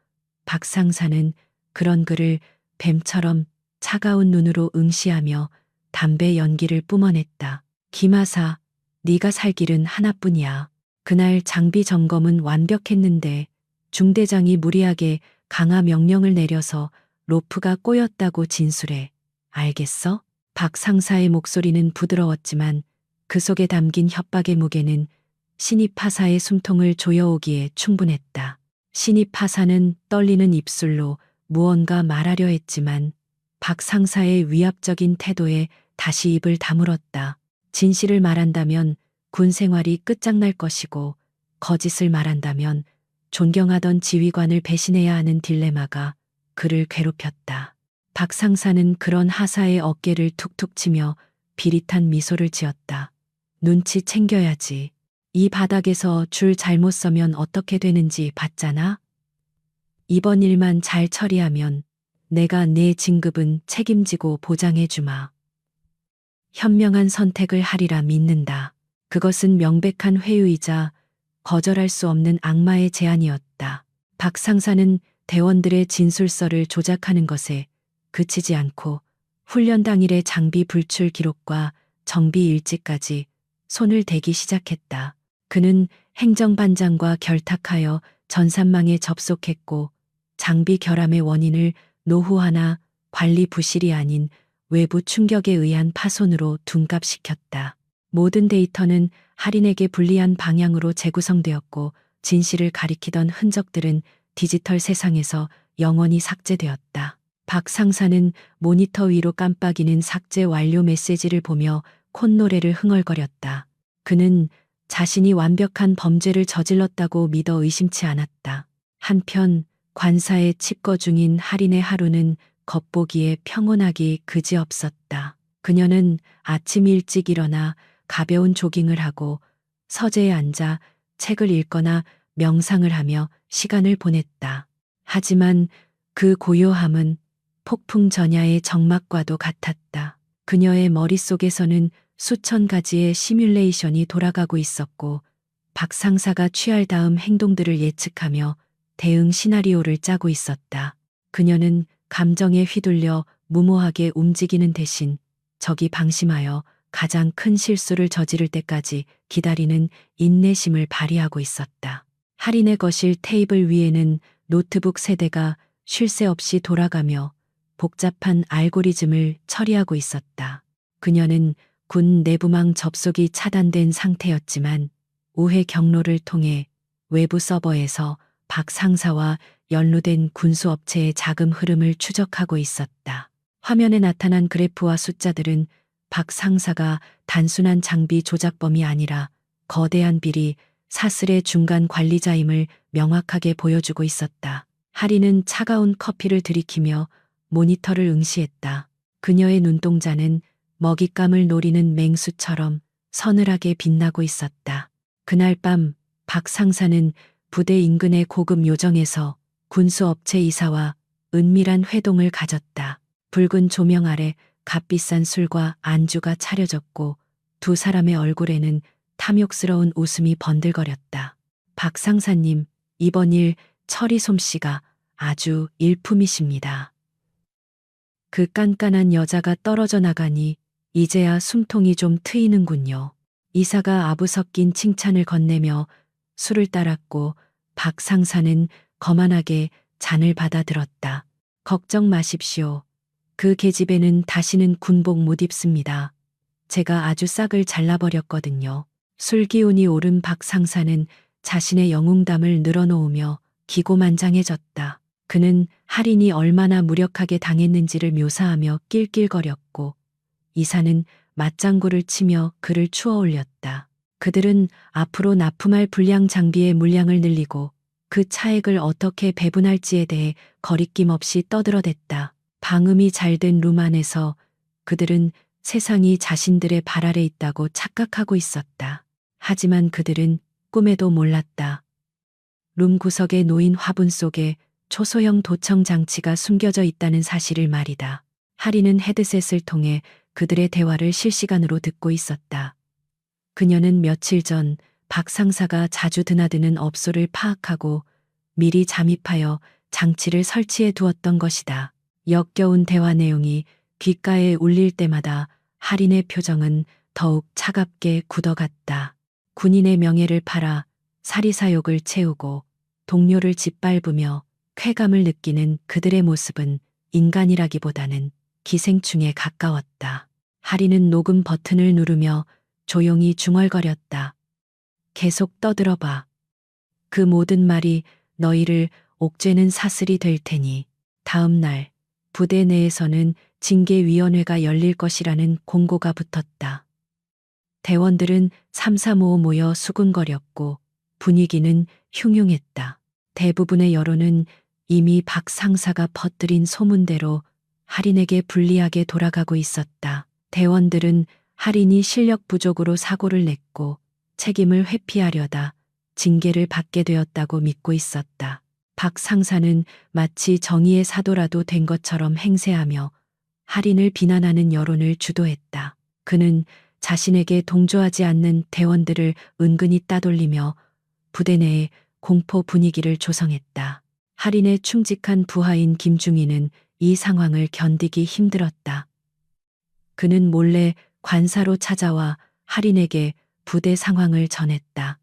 A: 박 상사는 그런 그를 뱀처럼 차가운 눈으로 응시하며 담배 연기를 뿜어냈다. 김하사, 네가 살 길은 하나뿐이야. 그날 장비 점검은 완벽했는데 중대장이 무리하게 강화 명령을 내려서 로프가 꼬였다고 진술해. 알겠어? 박 상사의 목소리는 부드러웠지만 그 속에 담긴 협박의 무게는 신입 하사의 숨통을 조여오기에 충분했다. 신입 하사는 떨리는 입술로 무언가 말하려 했지만 박 상사의 위압적인 태도에 다시 입을 다물었다. 진실을 말한다면 군 생활이 끝장날 것이고 거짓을 말한다면 존경하던 지휘관을 배신해야 하는 딜레마가 그를 괴롭혔다. 박 상사는 그런 하사의 어깨를 툭툭 치며 비릿한 미소를 지었다. 눈치 챙겨야지. 이 바닥에서 줄 잘못 서면 어떻게 되는지 봤잖아? 이번 일만 잘 처리하면 내가 내 진급은 책임지고 보장해주마. 현명한 선택을 하리라 믿는다. 그것은 명백한 회유이자 거절할 수 없는 악마의 제안이었다. 박 상사는 대원들의 진술서를 조작하는 것에 그치지 않고 훈련 당일의 장비 불출 기록과 정비 일지까지 손을 대기 시작했다. 그는 행정반장과 결탁하여 전산망에 접속했고 장비 결함의 원인을 노후 하나 관리 부실이 아닌 외부 충격에 의한 파손으로 둔갑시켰다. 모든 데이터는 할인에게 불리한 방향으로 재구성되었고 진실을 가리키던 흔적들은 디지털 세상에서 영원히 삭제되었다. 박 상사는 모니터 위로 깜빡이는 삭제 완료 메시지를 보며 콧노래를 흥얼거렸다. 그는 자신이 완벽한 범죄를 저질렀다고 믿어 의심치 않았다. 한편 관사에 칩거 중인 할인의 하루는 겉보기에 평온하기 그지없었다. 그녀는 아침 일찍 일어나 가벼운 조깅을 하고 서재에 앉아 책을 읽거나 명상을 하며 시간을 보냈다. 하지만 그 고요함은 폭풍 전야의 정막과도 같았다. 그녀의 머릿속에서는 수천 가지의 시뮬레이션이 돌아가고 있었고 박 상사가 취할 다음 행동들을 예측하며 대응 시나리오를 짜고 있었다. 그녀는 감정에 휘둘려 무모하게 움직이는 대신 적이 방심하여 가장 큰 실수를 저지를 때까지 기다리는 인내심을 발휘하고 있었다. 할인의 거실 테이블 위에는 노트북 세대가 쉴 새 없이 돌아가며 복잡한 알고리즘을 처리하고 있었다. 그녀는 군 내부망 접속이 차단된 상태였지만 우회 경로를 통해 외부 서버에서 박 상사와 연루된 군수업체의 자금 흐름을 추적하고 있었다. 화면에 나타난 그래프와 숫자들은 박 상사가 단순한 장비 조작범이 아니라 거대한 비리 사슬의 중간 관리자임을 명확하게 보여주고 있었다. 하리는 차가운 커피를 들이키며 모니터를 응시했다. 그녀의 눈동자는 먹잇감을 노리는 맹수처럼 서늘하게 빛나고 있었다. 그날 밤 박 상사는 부대 인근의 고급 요정에서 군수업체 이사와 은밀한 회동을 가졌다. 붉은 조명 아래 값비싼 술과 안주가 차려졌고 두 사람의 얼굴에는 탐욕스러운 웃음이 번들거렸다. 박 상사님, 이번 일 처리 솜씨가 아주 일품이십니다. 그 깐깐한 여자가 떨어져 나가니 이제야 숨통이 좀 트이는군요. 이사가 아부 섞인 칭찬을 건네며 술을 따랐고 박 상사는 거만하게 잔을 받아들었다. 걱정 마십시오. 그 계집애는 다시는 군복 못 입습니다. 제가 아주 싹을 잘라버렸거든요. 술 기운이 오른 박 상사는 자신의 영웅담을 늘어놓으며 기고만장해졌다. 그는 할인이 얼마나 무력하게 당했는지를 묘사하며 낄낄거렸고 이사는 맞장구를 치며 그를 추어 올렸다. 그들은 앞으로 납품할 불량 장비의 물량을 늘리고 그 차액을 어떻게 배분할지에 대해 거리낌 없이 떠들어댔다. 방음이 잘 된 룸 안에서 그들은 세상이 자신들의 발 아래 있다고 착각하고 있었다. 하지만 그들은 꿈에도 몰랐다. 룸 구석에 놓인 화분 속에 초소형 도청 장치가 숨겨져 있다는 사실을 말이다. 하리는 헤드셋을 통해 그들의 대화를 실시간으로 듣고 있었다. 그녀는 며칠 전 박 상사가 자주 드나드는 업소를 파악하고 미리 잠입하여 장치를 설치해 두었던 것이다. 역겨운 대화 내용이 귓가에 울릴 때마다 할인의 표정은 더욱 차갑게 굳어갔다. 군인의 명예를 팔아 사리사욕을 채우고 동료를 짓밟으며 쾌감을 느끼는 그들의 모습은 인간이라기보다는 기생충에 가까웠다. 할인은 녹음 버튼을 누르며 조용히 중얼거렸다. 계속 떠들어봐. 그 모든 말이 너희를 옥죄는 사슬이 될 테니 다음 날 부대 내에서는 징계위원회가 열릴 것이라는 공고가 붙었다. 대원들은 삼삼오오 모여 수군거렸고 분위기는 흉흉했다. 대부분의 여론은 이미 박 상사가 퍼뜨린 소문대로 할인에게 불리하게 돌아가고 있었다. 대원들은 할인이 실력 부족으로 사고를 냈고 책임을 회피하려다 징계를 받게 되었다고 믿고 있었다. 박 상사는 마치 정의의 사도라도 된 것처럼 행세하며 할인을 비난하는 여론을 주도했다. 그는 자신에게 동조하지 않는 대원들을 은근히 따돌리며 부대 내에 공포 분위기를 조성했다. 할인의 충직한 부하인 김중희는 이 상황을 견디기 힘들었다. 그는 몰래 관사로 찾아와 할인에게 부대 상황을 전했다.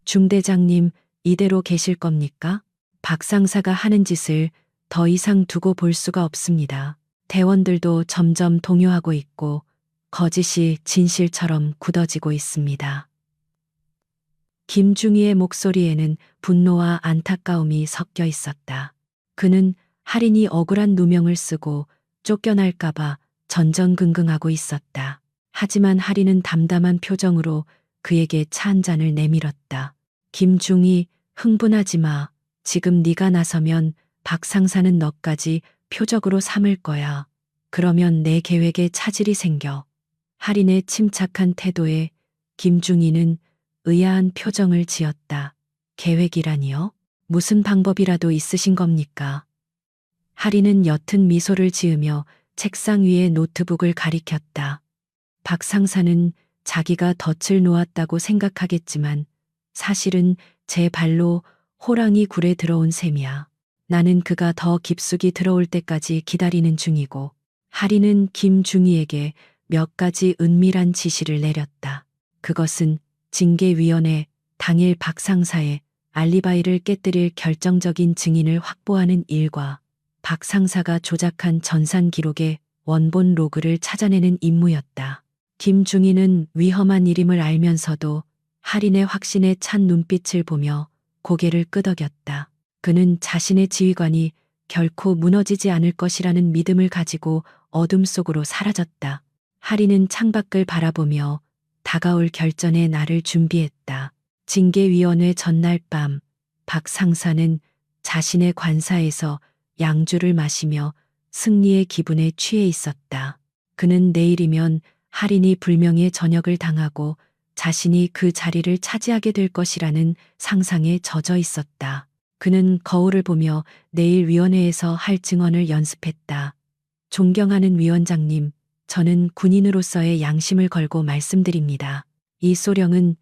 A: 중대장님, 이대로 계실 겁니까? 박 상사가 하는 짓을 더 이상 두고 볼 수가 없습니다. 대원들도 점점 동요하고 있고 거짓이 진실처럼 굳어지고 있습니다. 김중희의 목소리에는 분노와 안타까움이 섞여 있었다. 그는 할인이 억울한 누명을 쓰고 쫓겨날까봐 전전긍긍하고 있었다. 하지만 할인은 담담한 표정으로 그에게 차 한 잔을 내밀었다. 김중희, 흥분하지 마. 지금 네가 나서면 박 상사는 너까지 표적으로 삼을 거야. 그러면 내 계획에 차질이 생겨. 할인의 침착한 태도에 김중희는 의아한 표정을 지었다. 계획이라니요? 무슨 방법이라도 있으신 겁니까? 할인은 옅은 미소를 지으며 책상 위에 노트북을 가리켰다. 박 상사는 자기가 덫을 놓았다고 생각하겠지만 사실은 제 발로 호랑이 굴에 들어온 셈이야. 나는 그가 더 깊숙이 들어올 때까지 기다리는 중이고. 하리는 김중희에게 몇 가지 은밀한 지시를 내렸다. 그것은 징계위원회 당일 박 상사의 알리바이를 깨뜨릴 결정적인 증인을 확보하는 일과 박 상사가 조작한 전산 기록의 원본 로그를 찾아내는 임무였다. 김중희는 위험한 일임을 알면서도 할인의 확신에 찬 눈빛을 보며 고개를 끄덕였다. 그는 자신의 지휘관이 결코 무너지지 않을 것이라는 믿음을 가지고 어둠 속으로 사라졌다. 할인은 창밖을 바라보며 다가올 결전의 날을 준비했다. 징계위원회 전날 밤, 박 상사는 자신의 관사에서 양주를 마시며 승리의 기분에 취해 있었다. 그는 내일이면 할인이 불명예 전역을 당하고 자신이 그 자리를 차지하게 될 것이라는 상상에 젖어 있었다. 그는 거울을 보며 내일 위원회에서 할 증언을 연습했다. 존경하는 위원장님, 저는 군인으로서의 양심을 걸고 말씀드립니다. 이 소령은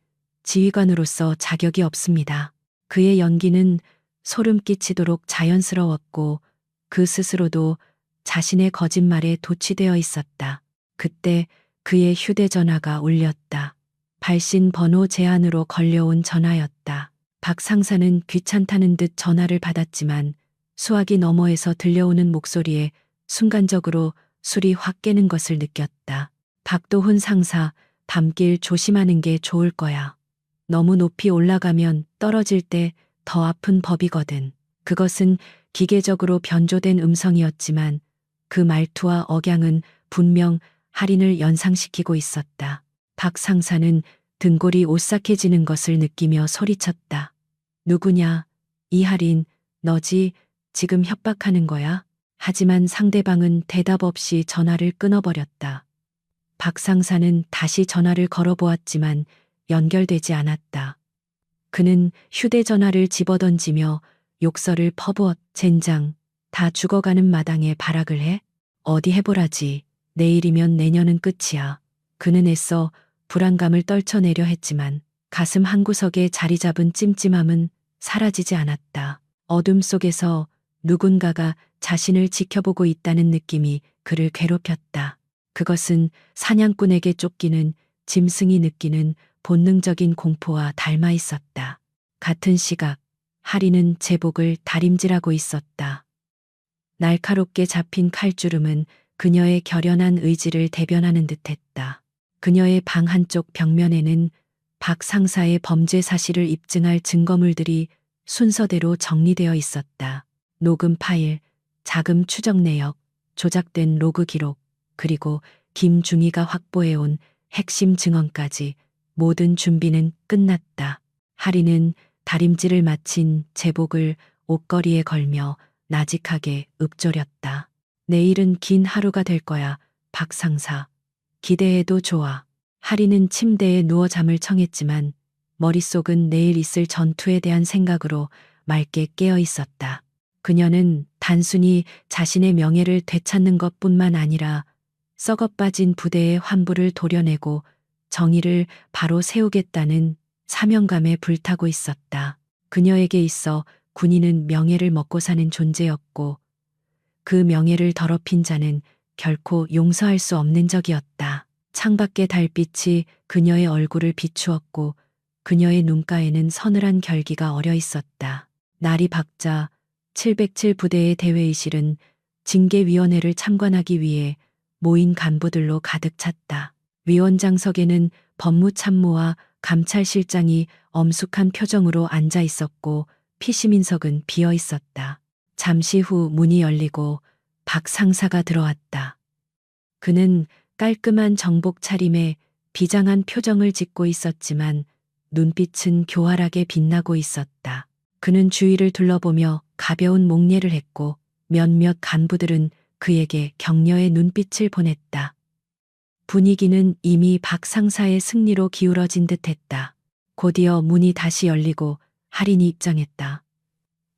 A: 지휘관으로서 자격이 없습니다. 그의 연기는 소름 끼치도록 자연스러웠고 그 스스로도 자신의 거짓말에 도취되어 있었다. 그때 그의 휴대전화가 울렸다. 발신 번호 제한으로 걸려온 전화였다. 박 상사는 귀찮다는 듯 전화를 받았지만 수화기 너머에서 들려오는 목소리에 순간적으로 술이 확 깨는 것을 느꼈다. 박도훈 상사, 밤길 조심하는 게 좋을 거야. 너무 높이 올라가면 떨어질 때 더 아픈 법이거든. 그것은 기계적으로 변조된 음성이었지만 그 말투와 억양은 분명 할인을 연상시키고 있었다. 박 상사는 등골이 오싹해지는 것을 느끼며 소리쳤다. 누구냐? 이할인, 너지? 지금 협박하는 거야? 하지만 상대방은 대답 없이 전화를 끊어버렸다. 박 상사는 다시 전화를 걸어보았지만 연결되지 않았다. 그는 휴대전화를 집어던지며 욕설을 퍼부었. 젠장, 다 죽어가는 마당에 발악을 해? 어디 해보라지. 내일이면 내년은 끝이야. 그는 애써 불안감을 떨쳐내려 했지만 가슴 한구석에 자리 잡은 찜찜함은 사라지지 않았다. 어둠 속에서 누군가가 자신을 지켜보고 있다는 느낌이 그를 괴롭혔다. 그것은 사냥꾼에게 쫓기는 짐승이 느끼는 본능적인 공포와 닮아 있었다. 같은 시각, 하리는 제복을 다림질하고 있었다. 날카롭게 잡힌 칼주름은 그녀의 결연한 의지를 대변하는 듯했다. 그녀의 방 한쪽 벽면에는 박 상사의 범죄 사실을 입증할 증거물들이 순서대로 정리되어 있었다. 녹음 파일, 자금 추적 내역, 조작된 로그 기록, 그리고 김중희가 확보해온 핵심 증언까지 모든 준비는 끝났다. 하리는 다림질을 마친 제복을 옷걸이에 걸며 나직하게 읊조렸다. 내일은 긴 하루가 될 거야, 박 상사. 기대해도 좋아. 하리는 침대에 누워 잠을 청했지만 머릿속은 내일 있을 전투에 대한 생각으로 맑게 깨어 있었다. 그녀는 단순히 자신의 명예를 되찾는 것뿐만 아니라 썩어빠진 부대의 환부를 도려내고 정의를 바로 세우겠다는 사명감에 불타고 있었다. 그녀에게 있어 군인은 명예를 먹고 사는 존재였고 그 명예를 더럽힌 자는 결코 용서할 수 없는 적이었다. 창밖의 달빛이 그녀의 얼굴을 비추었고 그녀의 눈가에는 서늘한 결기가 어려 있었다. 날이 밝자 707 부대의 대회의실은 징계위원회를 참관하기 위해 모인 간부들로 가득 찼다. 위원장석에는 법무참모와 감찰실장이 엄숙한 표정으로 앉아 있었고 피시민석은 비어 있었다. 잠시 후 문이 열리고 박 상사가 들어왔다. 그는 깔끔한 정복 차림에 비장한 표정을 짓고 있었지만 눈빛은 교활하게 빛나고 있었다. 그는 주위를 둘러보며 가벼운 목례를 했고 몇몇 간부들은 그에게 격려의 눈빛을 보냈다. 분위기는 이미 박 상사의 승리로 기울어진 듯했다. 곧이어 문이 다시 열리고 할인이 입장했다.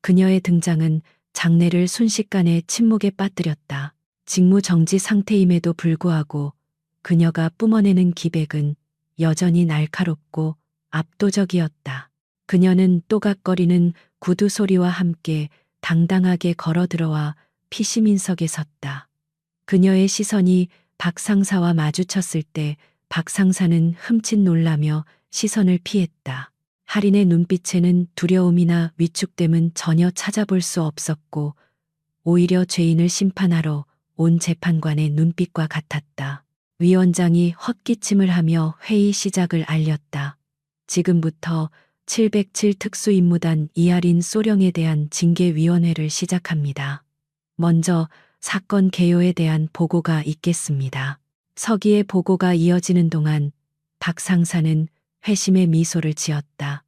A: 그녀의 등장은 장내를 순식간에 침묵에 빠뜨렸다. 직무정지 상태임에도 불구하고 그녀가 뿜어내는 기백은 여전히 날카롭고 압도적이었다. 그녀는 또각거리는 구두 소리와 함께 당당하게 걸어 들어와 피시민석에 섰다. 그녀의 시선이 박 상사와 마주쳤을 때 박 상사는 흠칫 놀라며 시선을 피했다. 할인의 눈빛에는 두려움이나 위축됨은 전혀 찾아볼 수 없었고 오히려 죄인을 심판하러 온 재판관의 눈빛과 같았다. 위원장이 헛기침을 하며 회의 시작을 알렸다. 지금부터 707 특수임무단 이하린 소령에 대한 징계위원회를 시작합니다. 먼저 사건 개요에 대한 보고가 있겠습니다. 서기의 보고가 이어지는 동안 박 상사는 회심의 미소를 지었다.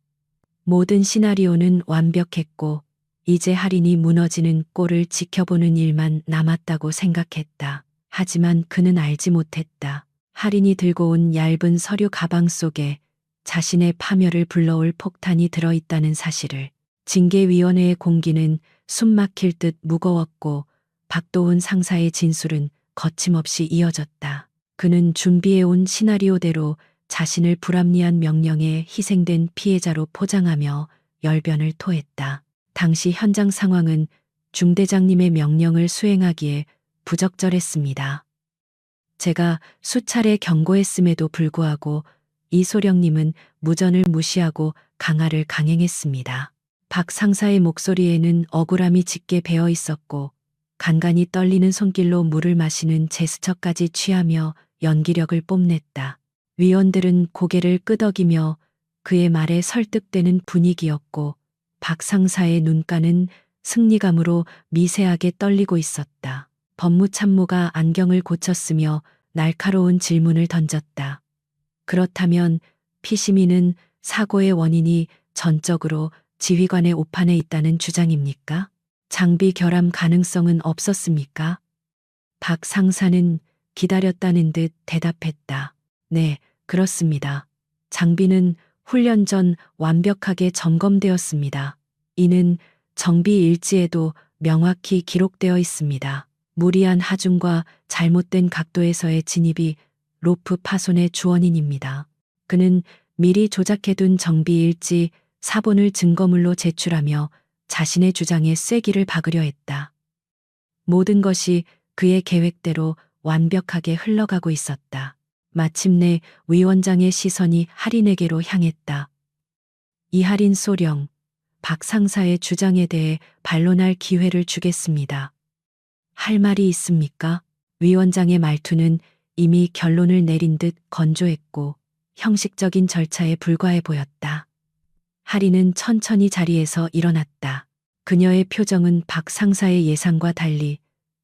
A: 모든 시나리오는 완벽했고 이제 할인이 무너지는 꼴을 지켜보는 일만 남았다고 생각했다. 하지만 그는 알지 못했다. 할인이 들고 온 얇은 서류 가방 속에 자신의 파멸을 불러올 폭탄이 들어있다는 사실을. 징계위원회의 공기는 숨막힐 듯 무거웠고 박도훈 상사의 진술은 거침없이 이어졌다. 그는 준비해온 시나리오대로 자신을 불합리한 명령에 희생된 피해자로 포장하며 열변을 토했다. 당시 현장 상황은 중대장님의 명령을 수행하기에 부적절했습니다. 제가 수차례 경고했음에도 불구하고 이소령님은 무전을 무시하고 강화를 강행했습니다. 박 상사의 목소리에는 억울함이 짙게 배어 있었고 간간히 떨리는 손길로 물을 마시는 제스처까지 취하며 연기력을 뽐냈다. 위원들은 고개를 끄덕이며 그의 말에 설득되는 분위기였고 박 상사의 눈가는 승리감으로 미세하게 떨리고 있었다. 법무참모가 안경을 고쳤으며 날카로운 질문을 던졌다. 그렇다면 피시민은 사고의 원인이 전적으로 지휘관의 오판에 있다는 주장입니까? 장비 결함 가능성은 없었습니까? 박 상사는 기다렸다는 듯 대답했다. 네, 그렇습니다. 장비는 훈련 전 완벽하게 점검되었습니다. 이는 정비 일지에도 명확히 기록되어 있습니다. 무리한 하중과 잘못된 각도에서의 진입이 로프 파손의 주원인입니다. 그는 미리 조작해둔 정비 일지 사본을 증거물로 제출하며 자신의 주장에 쐐기를 박으려 했다. 모든 것이 그의 계획대로 완벽하게 흘러가고 있었다. 마침내 위원장의 시선이 할인에게로 향했다. 이할인 소령, 박 상사의 주장에 대해 반론할 기회를 주겠습니다. 할 말이 있습니까? 위원장의 말투는 이미 결론을 내린 듯 건조했고 형식적인 절차에 불과해 보였다. 할인은 천천히 자리에서 일어났다. 그녀의 표정은 박 상사의 예상과 달리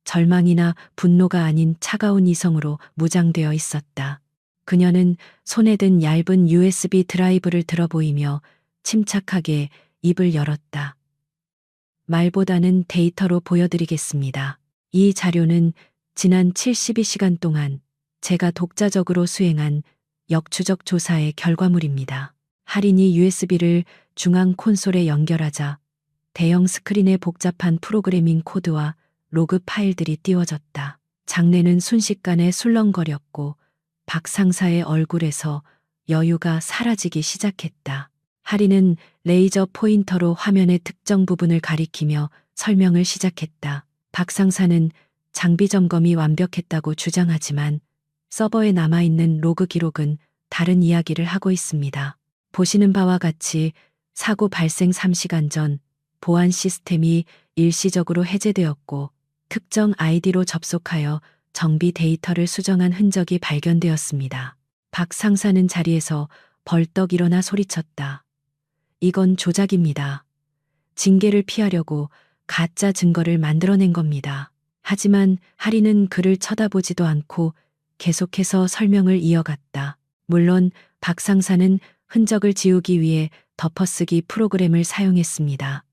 A: 절망이나 분노가 아닌 차가운 이성으로 무장되어 있었다. 그녀는 손에 든 얇은 USB 드라이브를 들어 보이며 침착하게 입을 열었다. 말보다는 데이터로 보여드리겠습니다. 이 자료는 지난 72시간 동안 제가 독자적으로 수행한 역추적 조사의 결과물입니다. 할인이 USB를 중앙 콘솔에 연결하자 대형 스크린에 복잡한 프로그래밍 코드와 로그 파일들이 띄워졌다. 장내는 순식간에 술렁거렸고 박 상사의 얼굴에서 여유가 사라지기 시작했다. 할인은 레이저 포인터로 화면의 특정 부분을 가리키며 설명을 시작했다. 박 상사는 장비 점검이 완벽했다고 주장하지만 서버에 남아있는 로그 기록은 다른 이야기를 하고 있습니다. 보시는 바와 같이 사고 발생 3시간 전 보안 시스템이 일시적으로 해제되었고 특정 아이디로 접속하여 정비 데이터를 수정한 흔적이 발견되었습니다. 박 상사는 자리에서 벌떡 일어나 소리쳤다. 이건 조작입니다. 징계를 피하려고 가짜 증거를 만들어낸 겁니다. 하지만 할인은 그를 쳐다보지도 않고 계속해서 설명을 이어갔다. 물론 박 상사는 흔적을 지우기 위해 덮어쓰기 프로그램을 사용했습니다.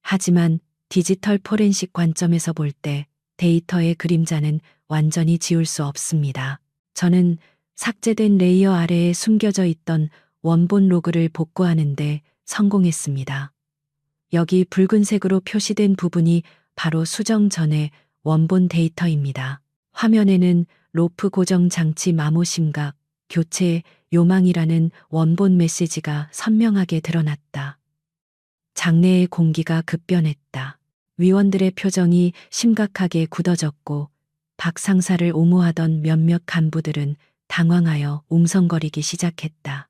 A: 하지만 디지털 포렌식 관점에서 볼 때 데이터의 그림자는 완전히 지울 수 없습니다. 저는 삭제된 레이어 아래에 숨겨져 있던 원본 로그를 복구하는데 성공했습니다. 여기 붉은색으로 표시된 부분이 바로 수정 전의 원본 데이터입니다. 화면에는 로프 고정 장치 마모 심각, 교체, 요망이라는 원본 메시지가 선명하게 드러났다. 장내의 공기가 급변했다. 위원들의 표정이 심각하게 굳어졌고 박 상사를 옹호하던 몇몇 간부들은 당황하여 웅성거리기 시작했다.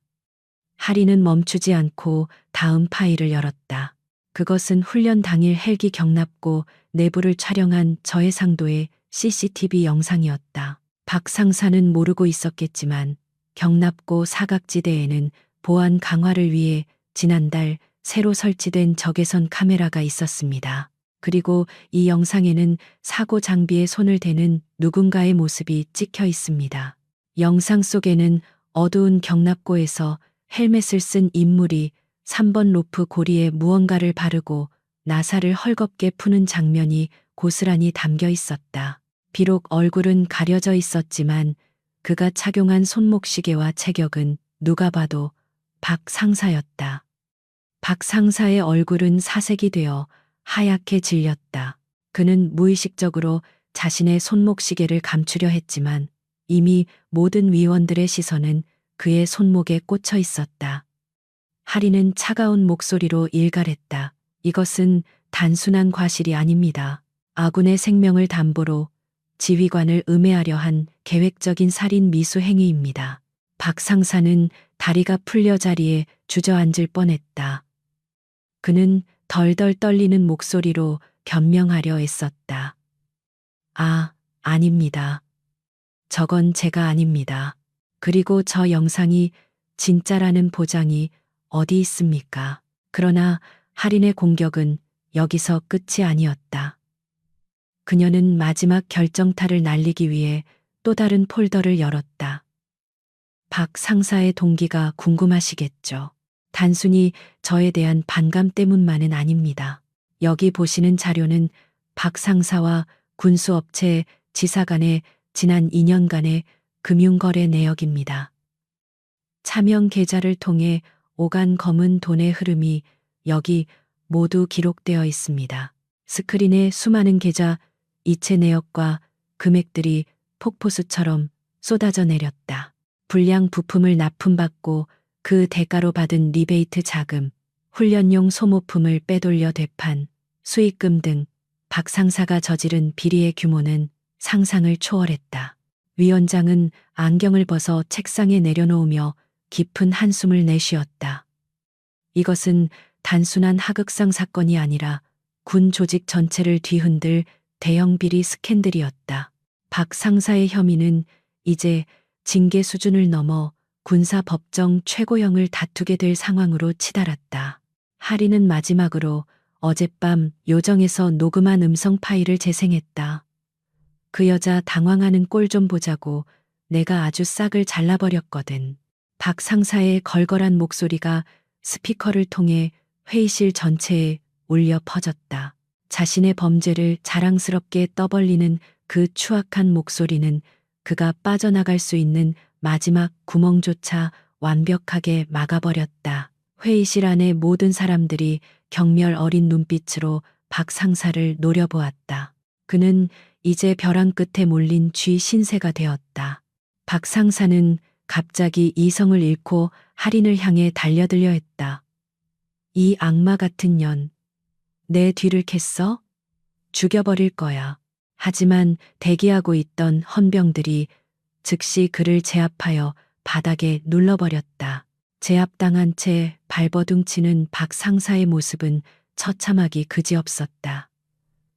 A: 하리는 멈추지 않고 다음 파일을 열었다. 그것은 훈련 당일 헬기 경납고 내부를 촬영한 저해상도의 CCTV 영상이었다. 박 상사는 모르고 있었겠지만 경납고 사각지대에는 보안 강화를 위해 지난달 새로 설치된 적외선 카메라가 있었습니다. 그리고 이 영상에는 사고 장비에 손을 대는 누군가의 모습이 찍혀 있습니다. 영상 속에는 어두운 경납고에서 헬멧을 쓴 인물이 3번 로프 고리에 무언가를 바르고 나사를 헐겁게 푸는 장면이 고스란히 담겨 있었다. 비록 얼굴은 가려져 있었지만 그가 착용한 손목시계와 체격은 누가 봐도 박 상사였다. 박 상사의 얼굴은 사색이 되어 하얗게 질렸다. 그는 무의식적으로 자신의 손목시계를 감추려 했지만 이미 모든 위원들의 시선은 그의 손목에 꽂혀 있었다. 하리는 차가운 목소리로 일갈했다. 이것은 단순한 과실이 아닙니다. 아군의 생명을 담보로 지휘관을 음해하려 한 계획적인 살인 미수 행위입니다. 박 상사는 다리가 풀려 자리에 주저앉을 뻔했다. 그는 덜덜 떨리는 목소리로 변명하려 애썼다. 아, 아닙니다. 저건 제가 아닙니다. 그리고 저 영상이 진짜라는 보장이 어디 있습니까? 그러나 할인의 공격은 여기서 끝이 아니었다. 그녀는 마지막 결정타를 날리기 위해 또 다른 폴더를 열었다. 박 상사의 동기가 궁금하시겠죠. 단순히 저에 대한 반감 때문만은 아닙니다. 여기 보시는 자료는 박 상사와 군수업체 지사 간의 지난 2년간의 금융거래 내역입니다. 차명 계좌를 통해 오간 검은 돈의 흐름이 여기 모두 기록되어 있습니다. 스크린에 수많은 계좌, 이체 내역과 금액들이 폭포수처럼 쏟아져 내렸다. 불량 부품을 납품받고 그 대가로 받은 리베이트 자금, 훈련용 소모품을 빼돌려 되판, 수익금 등 박 상사가 저지른 비리의 규모는 상상을 초월했다. 위원장은 안경을 벗어 책상에 내려놓으며 깊은 한숨을 내쉬었다. 이것은 단순한 하극상 사건이 아니라 군 조직 전체를 뒤흔들 대형 비리 스캔들이었다. 박 상사의 혐의는 이제 징계 수준을 넘어 군사 법정 최고형을 다투게 될 상황으로 치달았다. 하리는 마지막으로 어젯밤 요정에서 녹음한 음성 파일을 재생했다. 그 여자 당황하는 꼴 좀 보자고 내가 아주 싹을 잘라버렸거든. 박 상사의 걸걸한 목소리가 스피커를 통해 회의실 전체에 울려 퍼졌다. 자신의 범죄를 자랑스럽게 떠벌리는 그 추악한 목소리는 그가 빠져나갈 수 있는 마지막 구멍조차 완벽하게 막아버렸다. 회의실 안의 모든 사람들이 경멸 어린 눈빛으로 박 상사를 노려보았다. 그는 이제 벼랑 끝에 몰린 쥐 신세가 되었다. 박 상사는 갑자기 이성을 잃고 할인을 향해 달려들려 했다. 이 악마 같은 년, 내 뒤를 캤어? 죽여버릴 거야. 하지만 대기하고 있던 헌병들이 즉시 그를 제압하여 바닥에 눌러버렸다. 제압당한 채 발버둥치는 박 상사의 모습은 처참하기 그지없었다.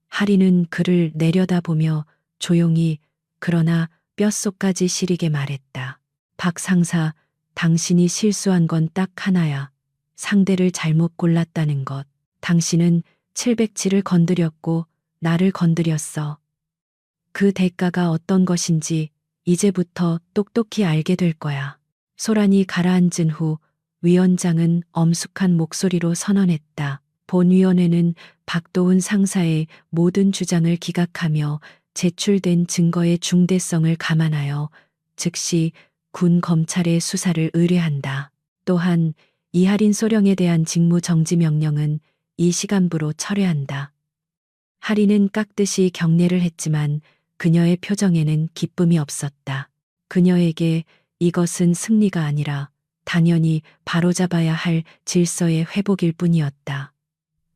A: 하리는 그를 내려다보며 조용히 그러나 뼛속까지 시리게 말했다. 박 상사, 당신이 실수한 건 딱 하나야. 상대를 잘못 골랐다는 것. 당신은 707을 건드렸고 나를 건드렸어. 그 대가가 어떤 것인지 이제부터 똑똑히 알게 될 거야. 소란이 가라앉은 후 위원장은 엄숙한 목소리로 선언했다. 본위원회는 박도훈 상사의 모든 주장을 기각하며 제출된 증거의 중대성을 감안하여 즉시 군 검찰의 수사를 의뢰한다. 또한 이할인 소령에 대한 직무 정지 명령은 이 시간부로 철회한다. 하리는 깍듯이 경례를 했지만 그녀의 표정에는 기쁨이 없었다. 그녀에게 이것은 승리가 아니라 당연히 바로잡아야 할 질서의 회복일 뿐이었다.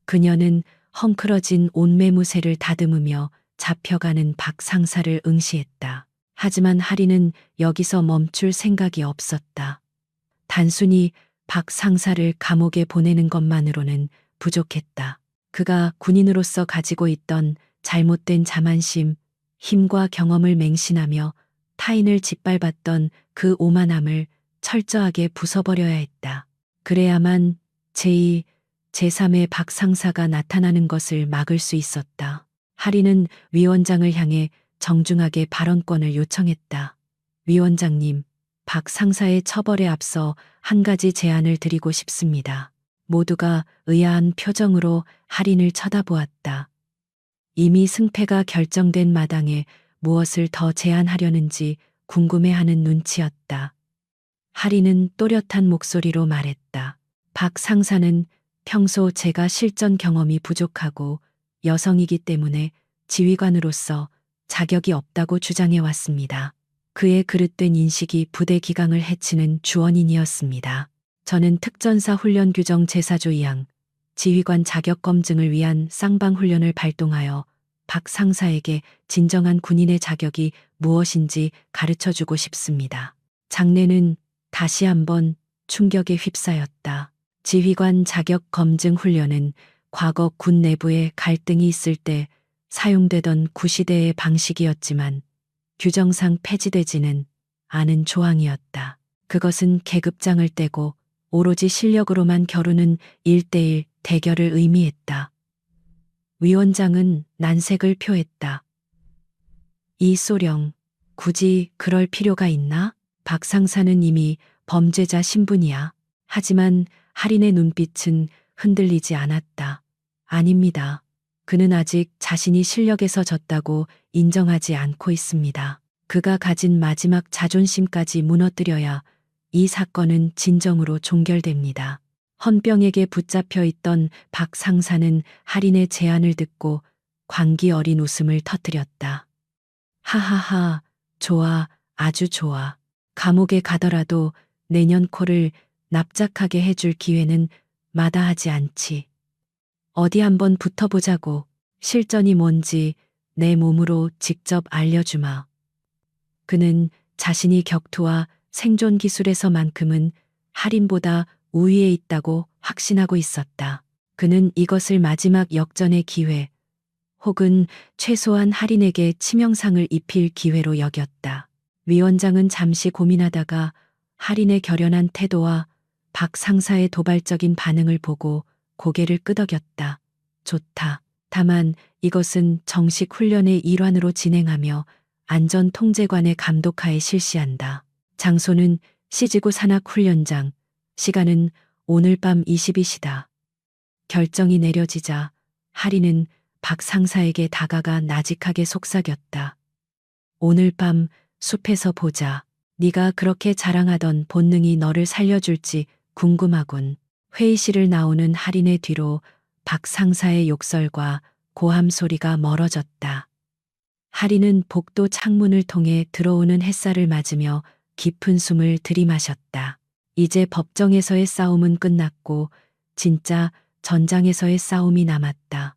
A: 그녀는 헝클어진 옷매무새를 다듬으며 잡혀가는 박 상사를 응시했다. 하지만 하리는 여기서 멈출 생각이 없었다. 단순히 박 상사를 감옥에 보내는 것만으로는 부족했다. 그가 군인으로서 가지고 있던 잘못된 자만심, 힘과 경험을 맹신하며 타인을 짓밟았던 그 오만함을 철저하게 부숴버려야 했다. 그래야만 제2, 제3의 박 상사가 나타나는 것을 막을 수 있었다. 하리는 위원장을 향해 정중하게 발언권을 요청했다. 위원장님, 박 상사의 처벌에 앞서 한 가지 제안을 드리고 싶습니다. 모두가 의아한 표정으로 하린을 쳐다보았다. 이미 승패가 결정된 마당에 무엇을 더 제안하려는지 궁금해하는 눈치였다. 하린은 또렷한 목소리로 말했다. 박 상사는 평소 제가 실전 경험이 부족하고 여성이기 때문에 지휘관으로서 자격이 없다고 주장해 왔습니다. 그의 그릇된 인식이 부대 기강을 해치는 주원인이었습니다. 저는 특전사 훈련 규정 제4조 2항 지휘관 자격 검증을 위한 쌍방 훈련을 발동하여 박 상사에게 진정한 군인의 자격이 무엇인지 가르쳐주고 싶습니다. 장례는 다시 한번 충격에 휩싸였다. 지휘관 자격 검증 훈련은 과거 군 내부에 갈등이 있을 때 사용되던 구시대의 방식이었지만 규정상 폐지되지는 않은 조항이었다. 그것은 계급장을 떼고 오로지 실력으로만 겨루는 1대1 대결을 의미했다. 위원장은 난색을 표했다. 이 소령, 굳이 그럴 필요가 있나? 박 상사는 이미 범죄자 신분이야. 하지만 하린의 눈빛은 흔들리지 않았다. 아닙니다. 그는 아직 자신이 실력에서 졌다고 인정하지 않고 있습니다. 그가 가진 마지막 자존심까지 무너뜨려야 이 사건은 진정으로 종결됩니다. 헌병에게 붙잡혀 있던 박 상사는 하린의 제안을 듣고 광기 어린 웃음을 터뜨렸다. 하하하, 좋아, 아주 좋아. 감옥에 가더라도 내년 코를 납작하게 해줄 기회는 마다하지 않지. 어디 한번 붙어보자고. 실전이 뭔지 내 몸으로 직접 알려주마. 그는 자신이 격투와 생존 기술에서만큼은 하린보다 우위에 있다고 확신하고 있었다. 그는 이것을 마지막 역전의 기회, 혹은 최소한 하린에게 치명상을 입힐 기회로 여겼다. 위원장은 잠시 고민하다가 하린의 결연한 태도와 박 상사의 도발적인 반응을 보고 고개를 끄덕였다. 좋다. 다만 이것은 정식 훈련의 일환으로 진행하며 안전통제관의 감독하에 실시한다. 장소는 시지구 산악훈련장, 시간은 오늘 밤 22시다. 결정이 내려지자 하린은 박 상사에게 다가가 나직하게 속삭였다. 오늘 밤 숲에서 보자. 네가 그렇게 자랑하던 본능이 너를 살려줄지 궁금하군. 회의실을 나오는 하린의 뒤로 박 상사의 욕설과 고함 소리가 멀어졌다. 하린은 복도 창문을 통해 들어오는 햇살을 맞으며 깊은 숨을 들이마셨다. 이제 법정에서의 싸움은 끝났고 진짜 전장에서의 싸움이 남았다.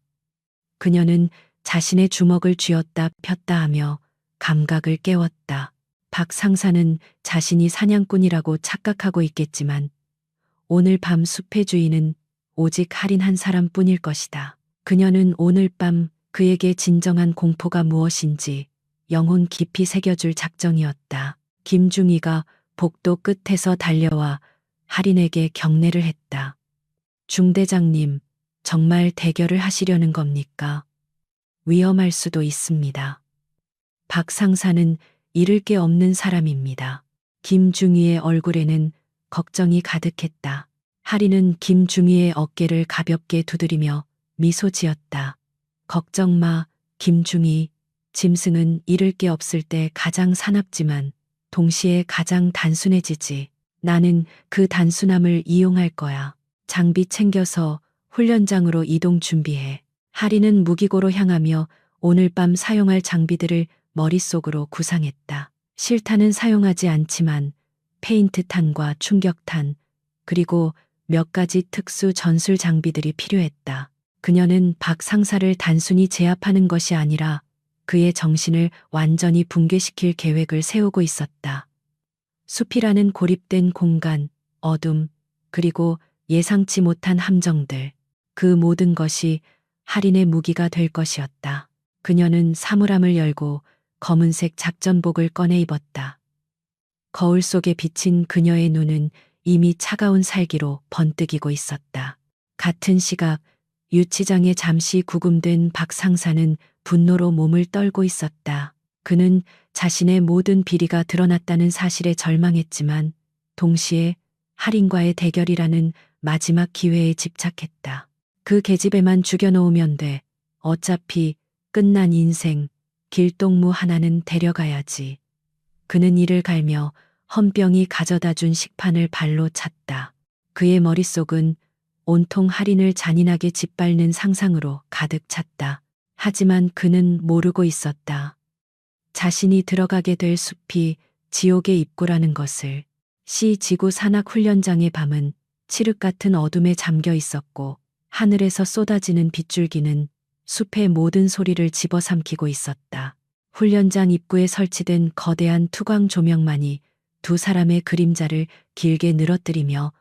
A: 그녀는 자신의 주먹을 쥐었다 폈다 하며 감각을 깨웠다. 박 상사는 자신이 사냥꾼이라고 착각하고 있겠지만 오늘 밤 숲의 주인은 오직 하린 한 사람뿐일 것이다. 그녀는 오늘 밤 그에게 진정한 공포가 무엇인지 영혼 깊이 새겨줄 작정이었다. 김중희가 복도 끝에서 달려와 하린에게 경례를 했다. 중대장님, 정말 대결을 하시려는 겁니까? 위험할 수도 있습니다. 박 상사는 잃을 게 없는 사람입니다. 김중희의 얼굴에는 걱정이 가득했다. 하린은 김중희의 어깨를 가볍게 두드리며 미소 지었다. 걱정 마, 김중희. 짐승은 잃을 게 없을 때 가장 사납지만 동시에 가장 단순해지지. 나는 그 단순함을 이용할 거야. 장비 챙겨서 훈련장으로 이동 준비해. 하린은 무기고로 향하며 오늘 밤 사용할 장비들을 머릿속으로 구상했다. 실탄은 사용하지 않지만 페인트탄과 충격탄, 그리고 몇 가지 특수 전술 장비들이 필요했다. 그녀는 박 상사를 단순히 제압하는 것이 아니라 그의 정신을 완전히 붕괴시킬 계획을 세우고 있었다. 숲이라는 고립된 공간, 어둠, 그리고 예상치 못한 함정들. 그 모든 것이 할인의 무기가 될 것이었다. 그녀는 사물함을 열고 검은색 작전복을 꺼내 입었다. 거울 속에 비친 그녀의 눈은 이미 차가운 살기로 번뜩이고 있었다. 같은 시각 유치장에 잠시 구금된 박 상사는 분노로 몸을 떨고 있었다. 그는 자신의 모든 비리가 드러났다는 사실에 절망했지만 동시에 할인과의 대결이라는 마지막 기회에 집착했다. 그 계집애만 죽여놓으면 돼. 어차피 끝난 인생, 길동무 하나는 데려가야지. 그는 이를 갈며 헌병이 가져다 준 식판을 발로 찼다. 그의 머릿속은 온통 할인을 잔인하게 짓밟는 상상으로 가득 찼다. 하지만 그는 모르고 있었다. 자신이 들어가게 될 숲이 지옥의 입구라는 것을. 시 지구 산악 훈련장의 밤은 칠흑 같은 어둠에 잠겨 있었고 하늘에서 쏟아지는 빗줄기는 숲의 모든 소리를 집어삼키고 있었다. 훈련장 입구에 설치된 거대한 투광 조명만이 두 사람의 그림자를 길게 늘어뜨리며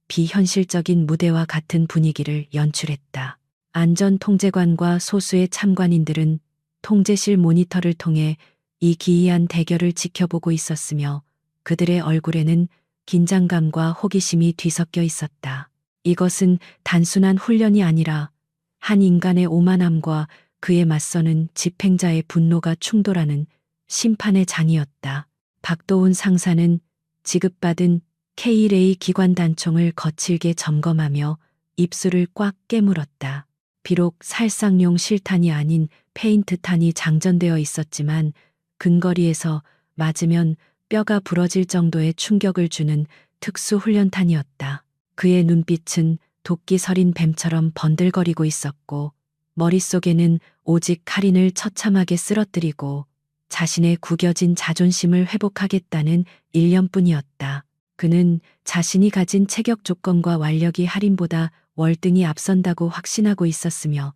A: 비현실적인 무대와 같은 분위기를 연출했다. 안전통제관과 소수의 참관인들은 통제실 모니터를 통해 이 기이한 대결을 지켜보고 있었으며 그들의 얼굴에는 긴장감과 호기심이 뒤섞여 있었다. 이것은 단순한 훈련이 아니라 한 인간의 오만함과 그에 맞서는 집행자의 분노가 충돌하는 심판의 장이었다. 박도훈 상사는 지급받은 K-레이 기관 단총을 거칠게 점검하며 입술을 꽉 깨물었다. 비록 살상용 실탄이 아닌 페인트탄이 장전되어 있었지만 근거리에서 맞으면 뼈가 부러질 정도의 충격을 주는 특수 훈련탄이었다. 그의 눈빛은 도끼 서린 뱀처럼 번들거리고 있었고 머릿속에는 오직 할인을 처참하게 쓰러뜨리고 자신의 구겨진 자존심을 회복하겠다는 일념뿐이었다. 그는 자신이 가진 체격 조건과 완력이 할인보다 월등히 앞선다고 확신하고 있었으며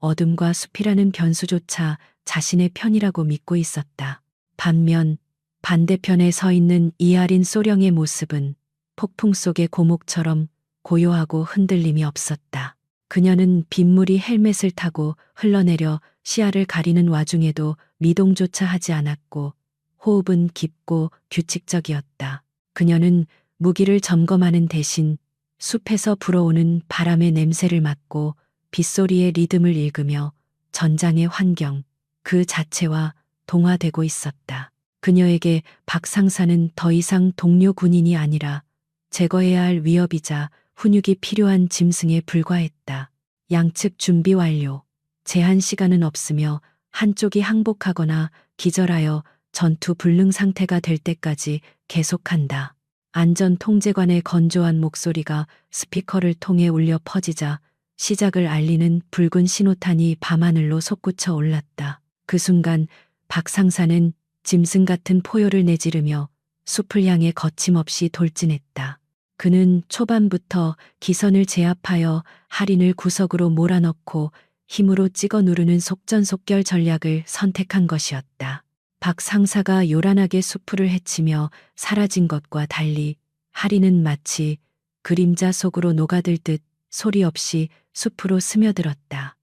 A: 어둠과 숲이라는 변수조차 자신의 편이라고 믿고 있었다. 반면 반대편에 서 있는 이할인 소령의 모습은 폭풍 속의 고목처럼 고요하고 흔들림이 없었다. 그녀는 빗물이 헬멧을 타고 흘러내려 시야를 가리는 와중에도 미동조차 하지 않았고 호흡은 깊고 규칙적이었다. 그녀는 무기를 점검하는 대신 숲에서 불어오는 바람의 냄새를 맡고 빗소리의 리듬을 읽으며 전장의 환경 그 자체와 동화되고 있었다. 그녀에게 박 상사는 더 이상 동료 군인이 아니라 제거해야 할 위협이자 훈육이 필요한 짐승에 불과했다. 양측 준비 완료. 제한 시간은 없으며 한쪽이 항복하거나 기절하여 전투 불능 상태가 될 때까지 계속한다. 안전통제관의 건조한 목소리가 스피커를 통해 울려 퍼지자 시작을 알리는 붉은 신호탄이 밤하늘로 솟구쳐 올랐다. 그 순간 박 상사는 짐승 같은 포효를 내지르며 숲을 향해 거침없이 돌진했다. 그는 초반부터 기선을 제압하여 할인을 구석으로 몰아넣고 힘으로 찍어 누르는 속전속결 전략을 선택한 것이었다. 박 상사가 요란하게 수풀을 헤치며 사라진 것과 달리 할인은 마치 그림자 속으로 녹아들 듯 소리 없이 숲으로 스며들었다.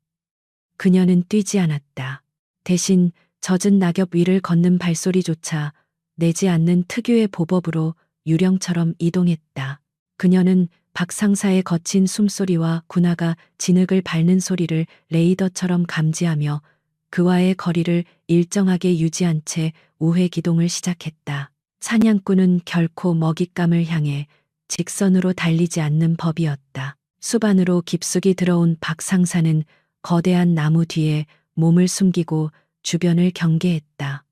A: 그녀는 뛰지 않았다. 대신 젖은 낙엽 위를 걷는 발소리조차 내지 않는 특유의 보법으로 유령처럼 이동했다. 그녀는 박 상사의 거친 숨소리와 군화가 진흙을 밟는 소리를 레이더처럼 감지하며 그와의 거리를 일정하게 유지한 채 우회 기동을 시작했다. 사냥꾼은 결코 먹잇감을 향해 직선으로 달리지 않는 법이었다. 숲 안으로 깊숙이 들어온 박 상사는 거대한 나무 뒤에 몸을 숨기고 주변을 경계했다.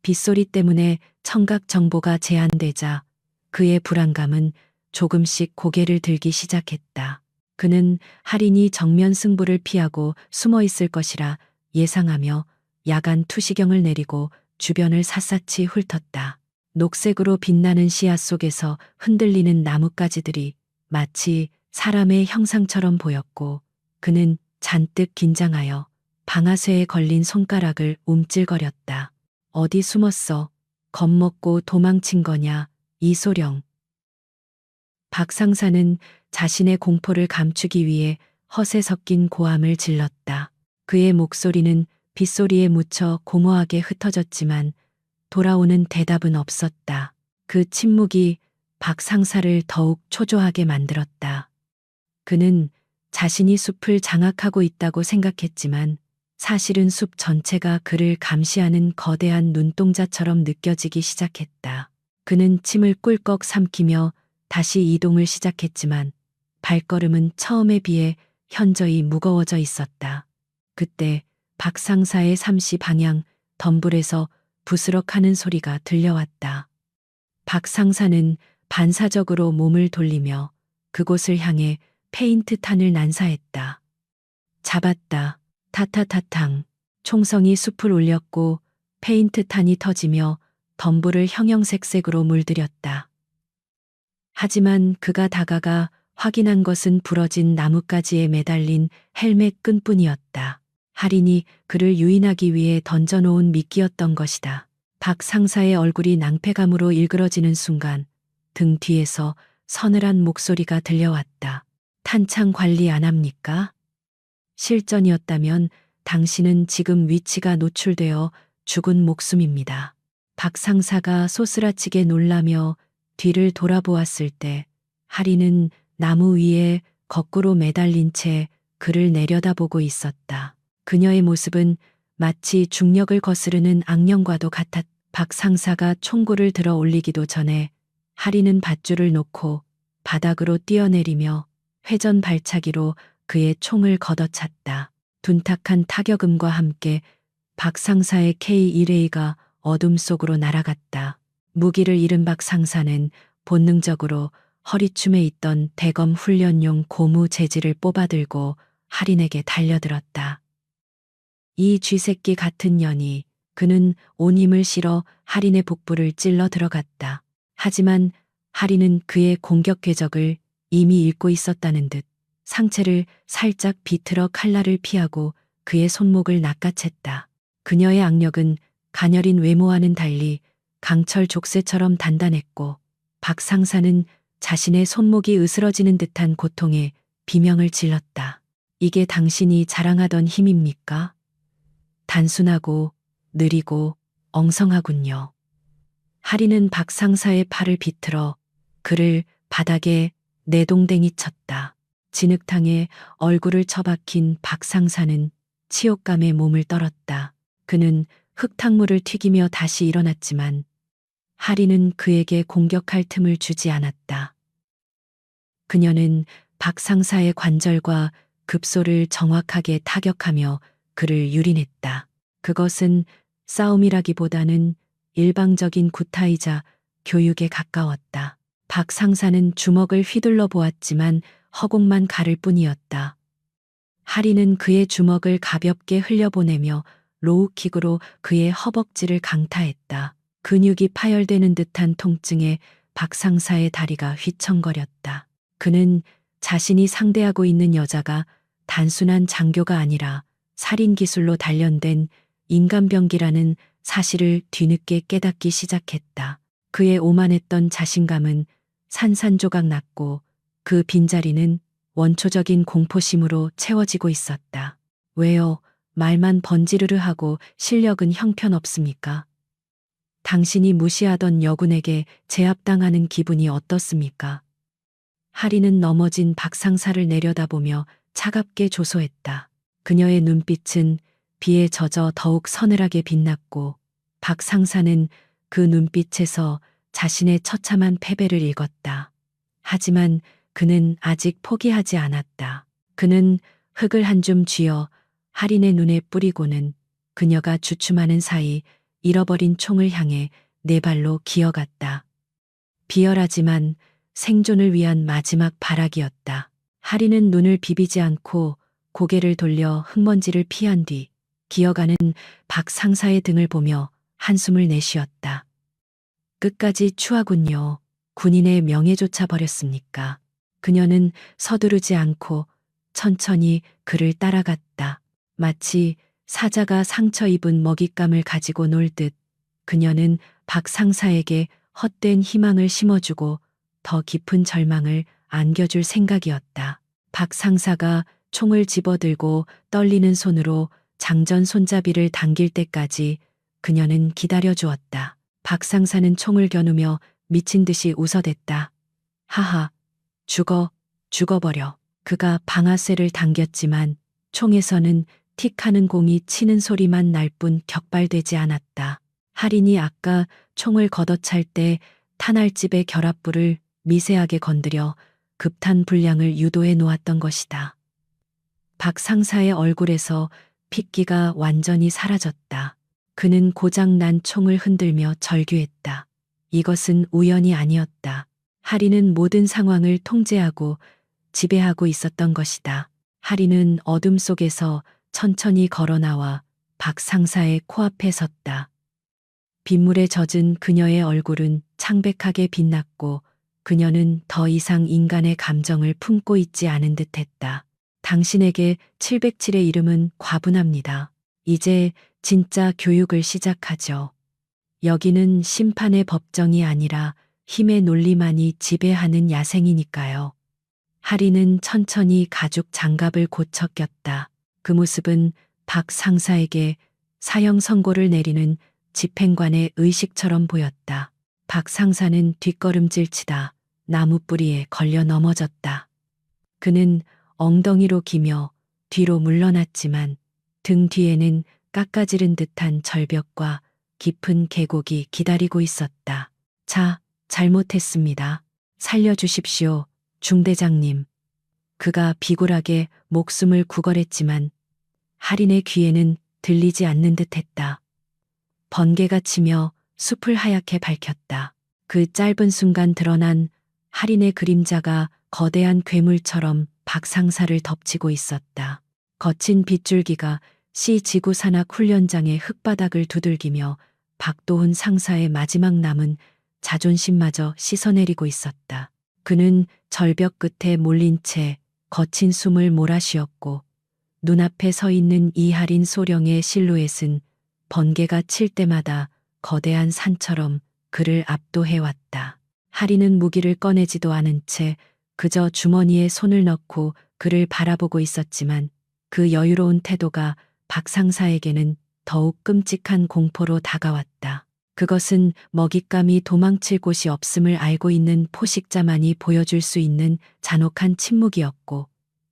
A: 빗소리 때문에 청각 정보가 제한되자 그의 불안감은 조금씩 고개를 들기 시작했다. 그는 할인이 정면 승부를 피하고 숨어 있을 것이라 예상하며 야간 투시경을 내리고 주변을 샅샅이 훑었다. 녹색으로 빛나는 씨앗 속에서 흔들리는 나뭇가지들이 마치 사람의 형상처럼 보였고 그는 잔뜩 긴장하여 방아쇠에 걸린 손가락을 움찔거렸다. 어디 숨었어? 겁먹고 도망친 거냐? 이소령. 박 상사는 자신의 공포를 감추기 위해 허세 섞인 고함을 질렀다. 그의 목소리는 빗소리에 묻혀 공허하게 흩어졌지만 돌아오는 대답은 없었다. 그 침묵이 박 상사를 더욱 초조하게 만들었다. 그는 자신이 숲을 장악하고 있다고 생각했지만 사실은 숲 전체가 그를 감시하는 거대한 눈동자처럼 느껴지기 시작했다. 그는 침을 꿀꺽 삼키며 다시 이동을 시작했지만 발걸음은 처음에 비해 현저히 무거워져 있었다. 그때 박 상사의 30방향 덤불에서 부스럭하는 소리가 들려왔다. 박 상사는 반사적으로 몸을 돌리며 그곳을 향해 페인트탄을 난사했다. 잡았다. 타타타탕. 총성이 숲을 울렸고 페인트탄이 터지며 덤불을 형형색색으로 물들였다. 하지만 그가 다가가 확인한 것은 부러진 나뭇가지에 매달린 헬멧 끈뿐이었다. 할인이 그를 유인하기 위해 던져놓은 미끼였던 것이다. 박 상사의 얼굴이 낭패감으로 일그러지는 순간 등 뒤에서 서늘한 목소리가 들려왔다. 탄창 관리 안 합니까? 실전이었다면 당신은 지금 위치가 노출되어 죽은 목숨입니다. 박 상사가 소스라치게 놀라며 뒤를 돌아보았을 때 할인은 나무 위에 거꾸로 매달린 채 그를 내려다보고 있었다. 그녀의 모습은 마치 중력을 거스르는 악령과도 같았다. 박 상사가 총구를 들어 올리기도 전에 할인은 밧줄을 놓고 바닥으로 뛰어내리며 회전 발차기로 그의 총을 걷어찼다. 둔탁한 타격음과 함께 박 상사의 K1A가 어둠 속으로 날아갔다. 무기를 잃은 박 상사는 본능적으로 허리춤에 있던 대검 훈련용 고무 재질을 뽑아들고 할인에게 달려들었다. 이 쥐새끼 같은 년이. 그는 온 힘을 실어 할인의 복부를 찔러 들어갔다. 하지만 할인은 그의 공격 궤적을 이미 읽고 있었다는 듯 상체를 살짝 비틀어 칼날을 피하고 그의 손목을 낚아챘다. 그녀의 악력은 가녀린 외모와는 달리 강철 족쇄처럼 단단했고 박 상사는 자신의 손목이 으스러지는 듯한 고통에 비명을 질렀다. 이게 당신이 자랑하던 힘입니까? 단순하고 느리고 엉성하군요. 할인은 박 상사의 팔을 비틀어 그를 바닥에 내동댕이 쳤다. 진흙탕에 얼굴을 처박힌 박 상사는 치욕감에 몸을 떨었다. 그는 흙탕물을 튀기며 다시 일어났지만 할인은 그에게 공격할 틈을 주지 않았다. 그녀는 박 상사의 관절과 급소를 정확하게 타격하며 그를 유린했다. 그것은 싸움이라기보다는 일방적인 구타이자 교육에 가까웠다. 박 상사는 주먹을 휘둘러 보았지만 허공만 가를 뿐이었다. 할인은 그의 주먹을 가볍게 흘려보내며 로우킥으로 그의 허벅지를 강타했다. 근육이 파열되는 듯한 통증에 박 상사의 다리가 휘청거렸다. 그는 자신이 상대하고 있는 여자가 단순한 장교가 아니라 살인 기술로 단련된 인간병기라는 사실을 뒤늦게 깨닫기 시작했다. 그의 오만했던 자신감은 산산조각 났고 그 빈자리는 원초적인 공포심으로 채워지고 있었다. 왜요? 말만 번지르르 하고 실력은 형편없습니까? 당신이 무시하던 여군에게 제압당하는 기분이 어떻습니까? 할인은 넘어진 박 상사를 내려다보며 차갑게 조소했다. 그녀의 눈빛은 비에 젖어 더욱 서늘하게 빛났고 박 상사는 그 눈빛에서 자신의 처참한 패배를 읽었다. 하지만 그는 아직 포기하지 않았다. 그는 흙을 한 줌 쥐어 할인의 눈에 뿌리고는 그녀가 주춤하는 사이 잃어버린 총을 향해 네 발로 기어갔다. 비열하지만 생존을 위한 마지막 발악이었다. 할인은 눈을 비비지 않고 고개를 돌려 흙먼지를 피한 뒤 기어가는 박 상사의 등을 보며 한숨을 내쉬었다. 끝까지 추하군요. 군인의 명예조차 버렸습니까? 그녀는 서두르지 않고 천천히 그를 따라갔다. 마치 사자가 상처 입은 먹잇감을 가지고 놀듯 그녀는 박 상사에게 헛된 희망을 심어주고 더 깊은 절망을 안겨줄 생각이었다. 박 상사가 총을 집어들고 떨리는 손으로 장전 손잡이를 당길 때까지 그녀는 기다려주었다. 박 상사는 총을 겨누며 미친 듯이 웃어댔다. 하하, 죽어버려. 그가 방아쇠를 당겼지만 총에서는 틱 하는 공이 치는 소리만 날 뿐 격발되지 않았다. 할인이 아까 총을 걷어찰 때 탄알집의 결합부를 미세하게 건드려 급탄 불량을 유도해 놓았던 것이다. 박 상사의 얼굴에서 핏기가 완전히 사라졌다. 그는 고장난 총을 흔들며 절규했다. 이것은 우연이 아니었다. 할인은 모든 상황을 통제하고 지배하고 있었던 것이다. 할인은 어둠 속에서 천천히 걸어 나와 박 상사의 코앞에 섰다. 빗물에 젖은 그녀의 얼굴은 창백하게 빛났고 그녀는 더 이상 인간의 감정을 품고 있지 않은 듯했다. 당신에게 707의 이름은 과분합니다. 이제 진짜 교육을 시작하죠. 여기는 심판의 법정이 아니라 힘의 논리만이 지배하는 야생이니까요. 할인은 천천히 가죽 장갑을 고쳐 꼈다. 그 모습은 박 상사에게 사형 선고를 내리는 집행관의 의식처럼 보였다. 박 상사는 뒷걸음질 치다 나무 뿌리에 걸려 넘어졌다. 그는 엉덩이로 기며 뒤로 물러났지만 등 뒤에는 깎아지른 듯한 절벽과 깊은 계곡이 기다리고 있었다. 자, 잘못했습니다. 살려주십시오, 중대장님. 그가 비굴하게 목숨을 구걸했지만 할인의 귀에는 들리지 않는 듯했다. 번개가 치며 숲을 하얗게 밝혔다. 그 짧은 순간 드러난 할인의 그림자가 거대한 괴물처럼 박 상사를 덮치고 있었다. 거친 빗줄기가 시 지구 산악 훈련장의 흙바닥을 두들기며 박도훈 상사의 마지막 남은 자존심마저 씻어내리고 있었다. 그는 절벽 끝에 몰린 채 거친 숨을 몰아쉬었고 눈앞에 서 있는 이 할인 소령의 실루엣은 번개가 칠 때마다 거대한 산처럼 그를 압도해왔다. 할인은 무기를 꺼내지도 않은 채 그저 주머니에 손을 넣고 그를 바라보고 있었지만 그 여유로운 태도가 박 상사에게는 더욱 끔찍한 공포로 다가왔다. 그것은 먹잇감이 도망칠 곳이 없음을 알고 있는 포식자만이 보여줄 수 있는 잔혹한 침묵이었고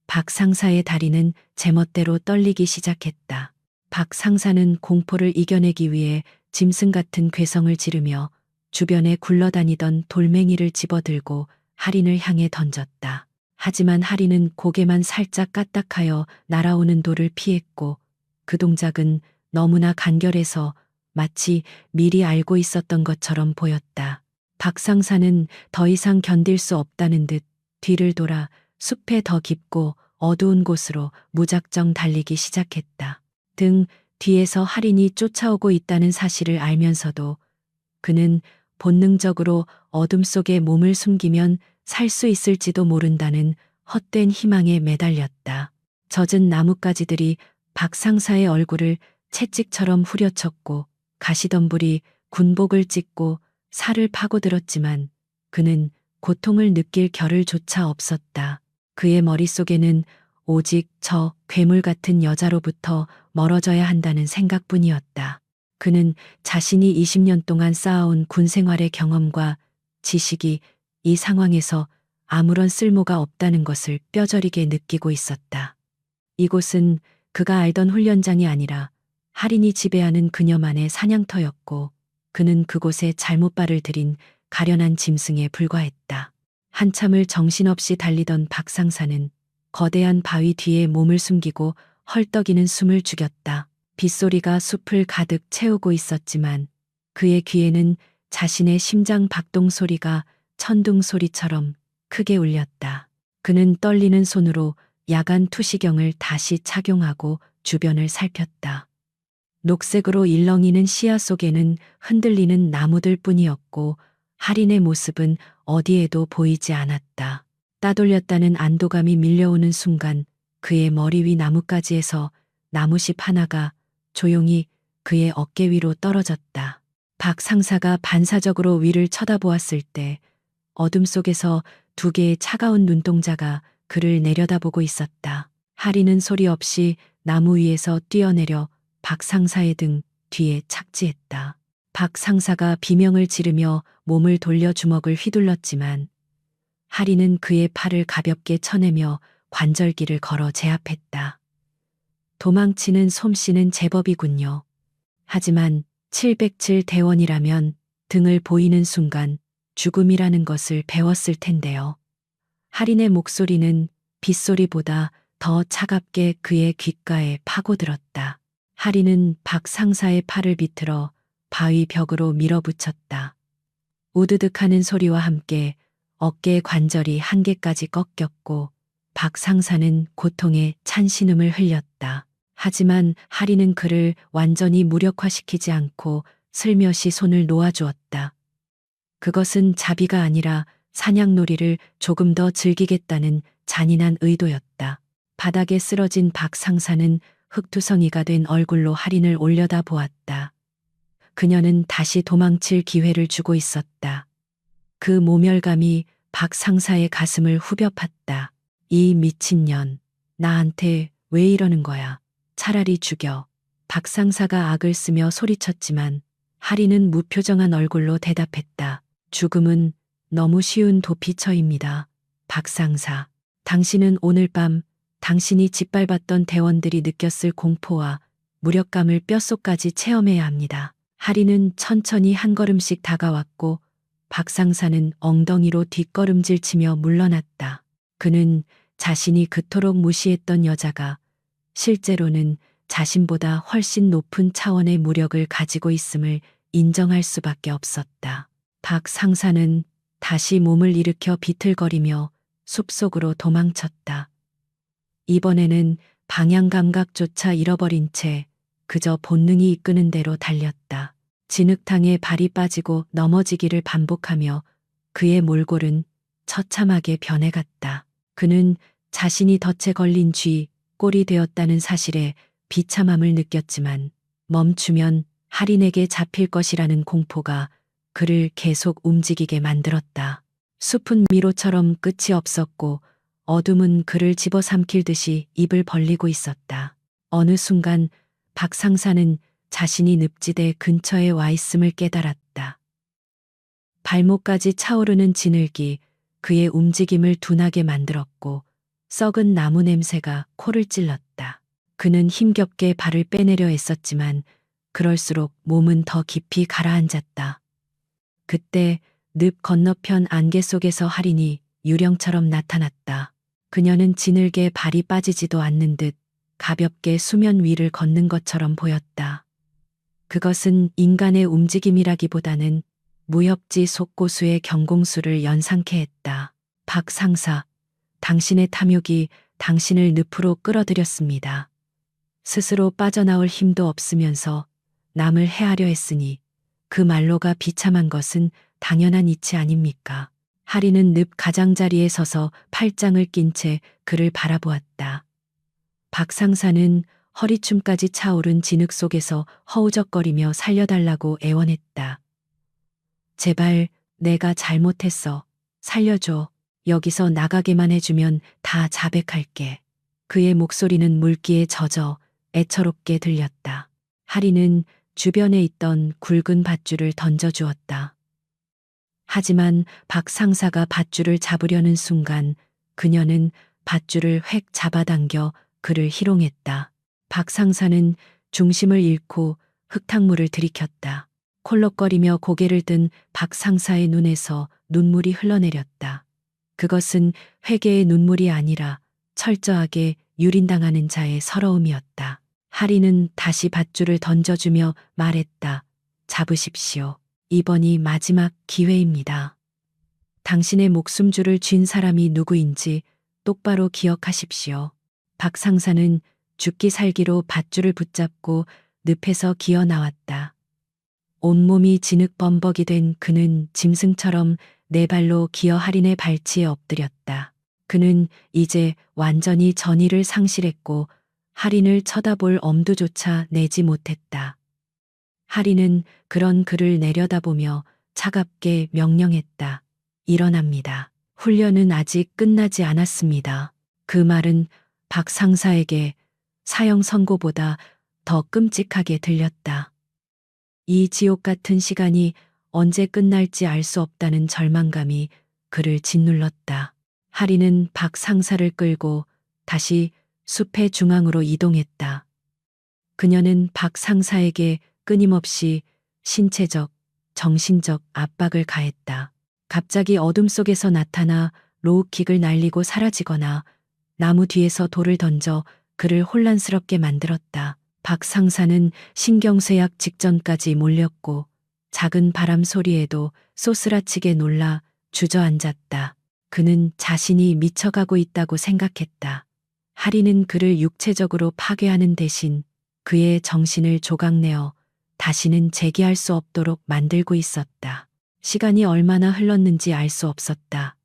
A: 박 상사의 다리는 제멋대로 떨리기 시작했다. 박 상사는 공포를 이겨내기 위해 짐승 같은 괴성을 지르며 주변에 굴러다니던 돌멩이를 집어들고 할인을 향해 던졌다. 하지만 할인은 고개만 살짝 까딱하여 날아오는 돌을 피했고 그 동작은 너무나 간결해서 마치 미리 알고 있었던 것처럼 보였다. 박 상사는 더 이상 견딜 수 없다는 듯 뒤를 돌아 숲의 더 깊고 어두운 곳으로 무작정 달리기 시작했다. 등 뒤에서 할인이 쫓아오고 있다는 사실을 알면서도 그는 본능적으로 어둠 속에 몸을 숨기면 살 수 있을지도 모른다는 헛된 희망에 매달렸다. 젖은 나뭇가지들이 박 상사의 얼굴을 채찍처럼 후려쳤고 가시덤불이 군복을 찢고 살을 파고들었지만 그는 고통을 느낄 겨를조차 없었다. 그의 머릿속에는 오직 저 괴물 같은 여자로부터 멀어져야 한다는 생각뿐이었다. 그는 자신이 20년 동안 쌓아온 군 생활의 경험과 지식이 이 상황에서 아무런 쓸모가 없다는 것을 뼈저리게 느끼고 있었다. 이곳은 그가 알던 훈련장이 아니라 할인이 지배하는 그녀만의 사냥터였고 그는 그곳에 잘못 발을 들인 가련한 짐승에 불과했다. 한참을 정신없이 달리던 박 상사는 거대한 바위 뒤에 몸을 숨기고 헐떡이는 숨을 죽였다. 빗소리가 숲을 가득 채우고 있었지만 그의 귀에는 자신의 심장 박동 소리가 천둥 소리처럼 크게 울렸다. 그는 떨리는 손으로 야간 투시경을 다시 착용하고 주변을 살폈다. 녹색으로 일렁이는 시야 속에는 흔들리는 나무들 뿐이었고 할인의 모습은 어디에도 보이지 않았다. 따돌렸다는 안도감이 밀려오는 순간 그의 머리 위 나뭇가지에서 나무십 하나가 조용히 그의 어깨 위로 떨어졌다. 박 상사가 반사적으로 위를 쳐다보았을 때 어둠 속에서 두 개의 차가운 눈동자가 그를 내려다보고 있었다. 할인은 소리 없이 나무 위에서 뛰어내려 박 상사의 등 뒤에 착지했다. 박 상사가 비명을 지르며 몸을 돌려 주먹을 휘둘렀지만 할인은 그의 팔을 가볍게 쳐내며 관절기를 걸어 제압했다. 도망치는 솜씨는 제법이군요. 하지만 707 대원이라면 등을 보이는 순간 죽음이라는 것을 배웠을 텐데요. 할인의 목소리는 빗소리보다 더 차갑게 그의 귓가에 파고들었다. 할인은 박 상사의 팔을 비틀어 바위 벽으로 밀어붙였다. 우드득하는 소리와 함께 어깨 관절이 한 개까지 꺾였고 박 상사는 고통에 찬 신음을 흘렸다. 하지만 할인은 그를 완전히 무력화시키지 않고 슬며시 손을 놓아주었다. 그것은 자비가 아니라 사냥놀이를 조금 더 즐기겠다는 잔인한 의도였다. 바닥에 쓰러진 박 상사는 흙투성이가 된 얼굴로 할인을 올려다 보았다. 그녀는 다시 도망칠 기회를 주고 있었다. 그 모멸감이 박 상사의 가슴을 후벼 팠다. 이 미친년, 나한테 왜 이러는 거야? 차라리 죽여. 박 상사가 악을 쓰며 소리쳤지만 할인은 무표정한 얼굴로 대답했다. 죽음은 너무 쉬운 도피처입니다. 박 상사, 당신은 오늘 밤 당신이 짓밟았던 대원들이 느꼈을 공포와 무력감을 뼛속까지 체험해야 합니다. 할인은 천천히 한 걸음씩 다가왔고 박 상사는 엉덩이로 뒷걸음질치며 물러났다. 그는 자신이 그토록 무시했던 여자가 실제로는 자신보다 훨씬 높은 차원의 무력을 가지고 있음을 인정할 수밖에 없었다. 박 상사는 다시 몸을 일으켜 비틀거리며 숲속으로 도망쳤다. 이번에는 방향 감각조차 잃어버린 채 그저 본능이 이끄는 대로 달렸다. 진흙탕에 발이 빠지고 넘어지기를 반복하며 그의 몰골은 처참하게 변해갔다. 그는 자신이 덫에 걸린 쥐, 꼴이 되었다는 사실에 비참함을 느꼈지만 멈추면 할인에게 잡힐 것이라는 공포가 그를 계속 움직이게 만들었다. 숲은 미로처럼 끝이 없었고 어둠은 그를 집어삼킬 듯이 입을 벌리고 있었다. 어느 순간 박 상사는 자신이 늪지대 근처에 와 있음을 깨달았다. 발목까지 차오르는 진흙이 그의 움직임을 둔하게 만들었고 썩은 나무 냄새가 코를 찔렀다. 그는 힘겹게 발을 빼내려 애썼지만 그럴수록 몸은 더 깊이 가라앉았다. 그때 늪 건너편 안개 속에서 할인이 유령처럼 나타났다. 그녀는 진흙에 발이 빠지지도 않는 듯 가볍게 수면 위를 걷는 것처럼 보였다. 그것은 인간의 움직임이라기보다는 무협지 속고수의 경공수를 연상케 했다. 박 상사, 당신의 탐욕이 당신을 늪으로 끌어들였습니다. 스스로 빠져나올 힘도 없으면서 남을 해하려 했으니 그 말로가 비참한 것은 당연한 이치 아닙니까? 할인은 늪 가장자리에 서서 팔짱을 낀 채 그를 바라보았다. 박 상사는 허리춤까지 차오른 진흙 속에서 허우적거리며 살려달라고 애원했다. 제발 내가 잘못했어. 살려줘. 여기서 나가게만 해주면 다 자백할게. 그의 목소리는 물기에 젖어 애처롭게 들렸다. 할인은 주변에 있던 굵은 밧줄을 던져주었다. 하지만 박 상사가 밧줄을 잡으려는 순간 그녀는 밧줄을 획 잡아당겨 그를 희롱했다. 박 상사는 중심을 잃고 흙탕물을 들이켰다. 콜록거리며 고개를 든 박 상사의 눈에서 눈물이 흘러내렸다. 그것은 회개의 눈물이 아니라 철저하게 유린당하는 자의 서러움이었다. 할인은 다시 밧줄을 던져주며 말했다. 잡으십시오. 이번이 마지막 기회입니다. 당신의 목숨줄을 쥔 사람이 누구인지 똑바로 기억하십시오. 박 상사는 죽기 살기로 밧줄을 붙잡고 늪에서 기어 나왔다. 온몸이 진흙범벅이 된 그는 짐승처럼 네 발로 기어 할인의 발치에 엎드렸다. 그는 이제 완전히 전의를 상실했고 할인을 쳐다볼 엄두조차 내지 못했다. 할인은 그런 그를 내려다보며 차갑게 명령했다. 일어납니다. 훈련은 아직 끝나지 않았습니다. 그 말은 박 상사에게 사형 선고보다 더 끔찍하게 들렸다. 이 지옥 같은 시간이 언제 끝날지 알 수 없다는 절망감이 그를 짓눌렀다. 하리는 박 상사를 끌고 다시 숲의 중앙으로 이동했다. 그녀는 박 상사에게 끊임없이 신체적, 정신적 압박을 가했다. 갑자기 어둠 속에서 나타나 로우킥을 날리고 사라지거나 나무 뒤에서 돌을 던져 그를 혼란스럽게 만들었다. 박 상사는 신경쇠약 직전까지 몰렸고 작은 바람 소리에도 쏘스라치게 놀라 주저앉았다. 그는 자신이 미쳐가고 있다고 생각했다. 하리는 그를 육체적으로 파괴하는 대신 그의 정신을 조각내어 다시는 재기할 수 없도록 만들고 있었다. 시간이 얼마나 흘렀는지 알 수 없었다.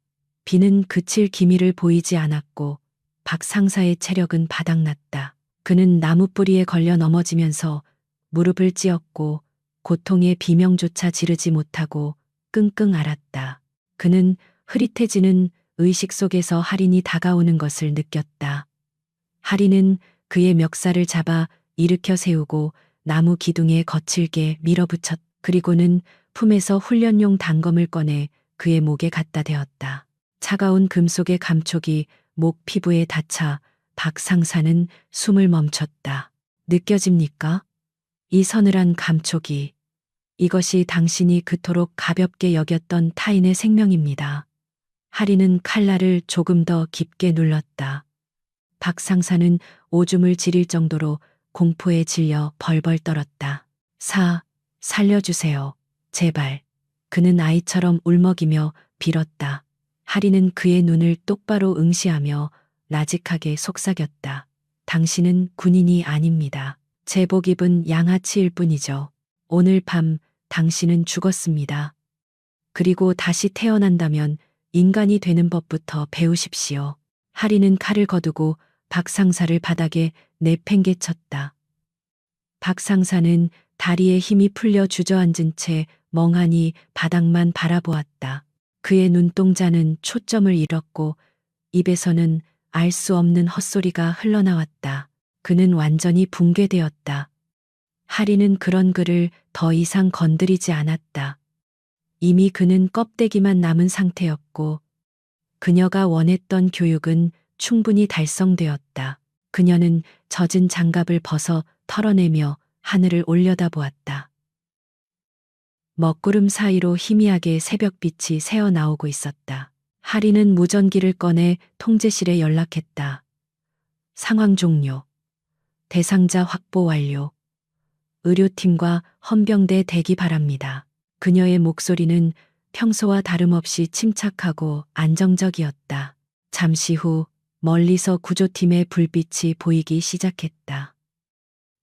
A: 비는 그칠 기미를 보이지 않았고 박 상사의 체력은 바닥났다. 그는 나무 뿌리에 걸려 넘어지면서 무릎을 찧었고 고통의 비명조차 지르지 못하고 끙끙 앓았다. 그는 흐릿해지는 의식 속에서 할인이 다가오는 것을 느꼈다. 할인은 그의 멱살을 잡아 일으켜 세우고 나무 기둥에 거칠게 밀어붙였. 그리고는 품에서 훈련용 단검을 꺼내 그의 목에 갖다 대었다. 차가운 금속의 감촉이 목 피부에 닿자 박 상사는 숨을 멈췄다. 느껴집니까? 이 서늘한 감촉이. 이것이 당신이 그토록 가볍게 여겼던 타인의 생명입니다. 하리는 칼날을 조금 더 깊게 눌렀다. 박 상사는 오줌을 지릴 정도로 공포에 질려 벌벌 떨었다. 살려주세요. 제발. 그는 아이처럼 울먹이며 빌었다. 하리는 그의 눈을 똑바로 응시하며 나직하게 속삭였다. 당신은 군인이 아닙니다. 제복 입은 양아치일 뿐이죠. 오늘 밤 당신은 죽었습니다. 그리고 다시 태어난다면 인간이 되는 법부터 배우십시오. 하리는 칼을 거두고 박 상사를 바닥에 내팽개쳤다. 박 상사는 다리에 힘이 풀려 주저앉은 채 멍하니 바닥만 바라보았다. 그의 눈동자는 초점을 잃었고 입에서는 알 수 없는 헛소리가 흘러나왔다. 그는 완전히 붕괴되었다. 하리는 그런 그를 더 이상 건드리지 않았다. 이미 그는 껍데기만 남은 상태였고 그녀가 원했던 교육은 충분히 달성되었다. 그녀는 젖은 장갑을 벗어 털어내며 하늘을 올려다보았다. 먹구름 사이로 희미하게 새벽빛이 새어나오고 있었다. 하리는 무전기를 꺼내 통제실에 연락했다. 상황 종료. 대상자 확보 완료. 의료팀과 헌병대 대기 바랍니다. 그녀의 목소리는 평소와 다름없이 침착하고 안정적이었다. 잠시 후 멀리서 구조팀의 불빛이 보이기 시작했다.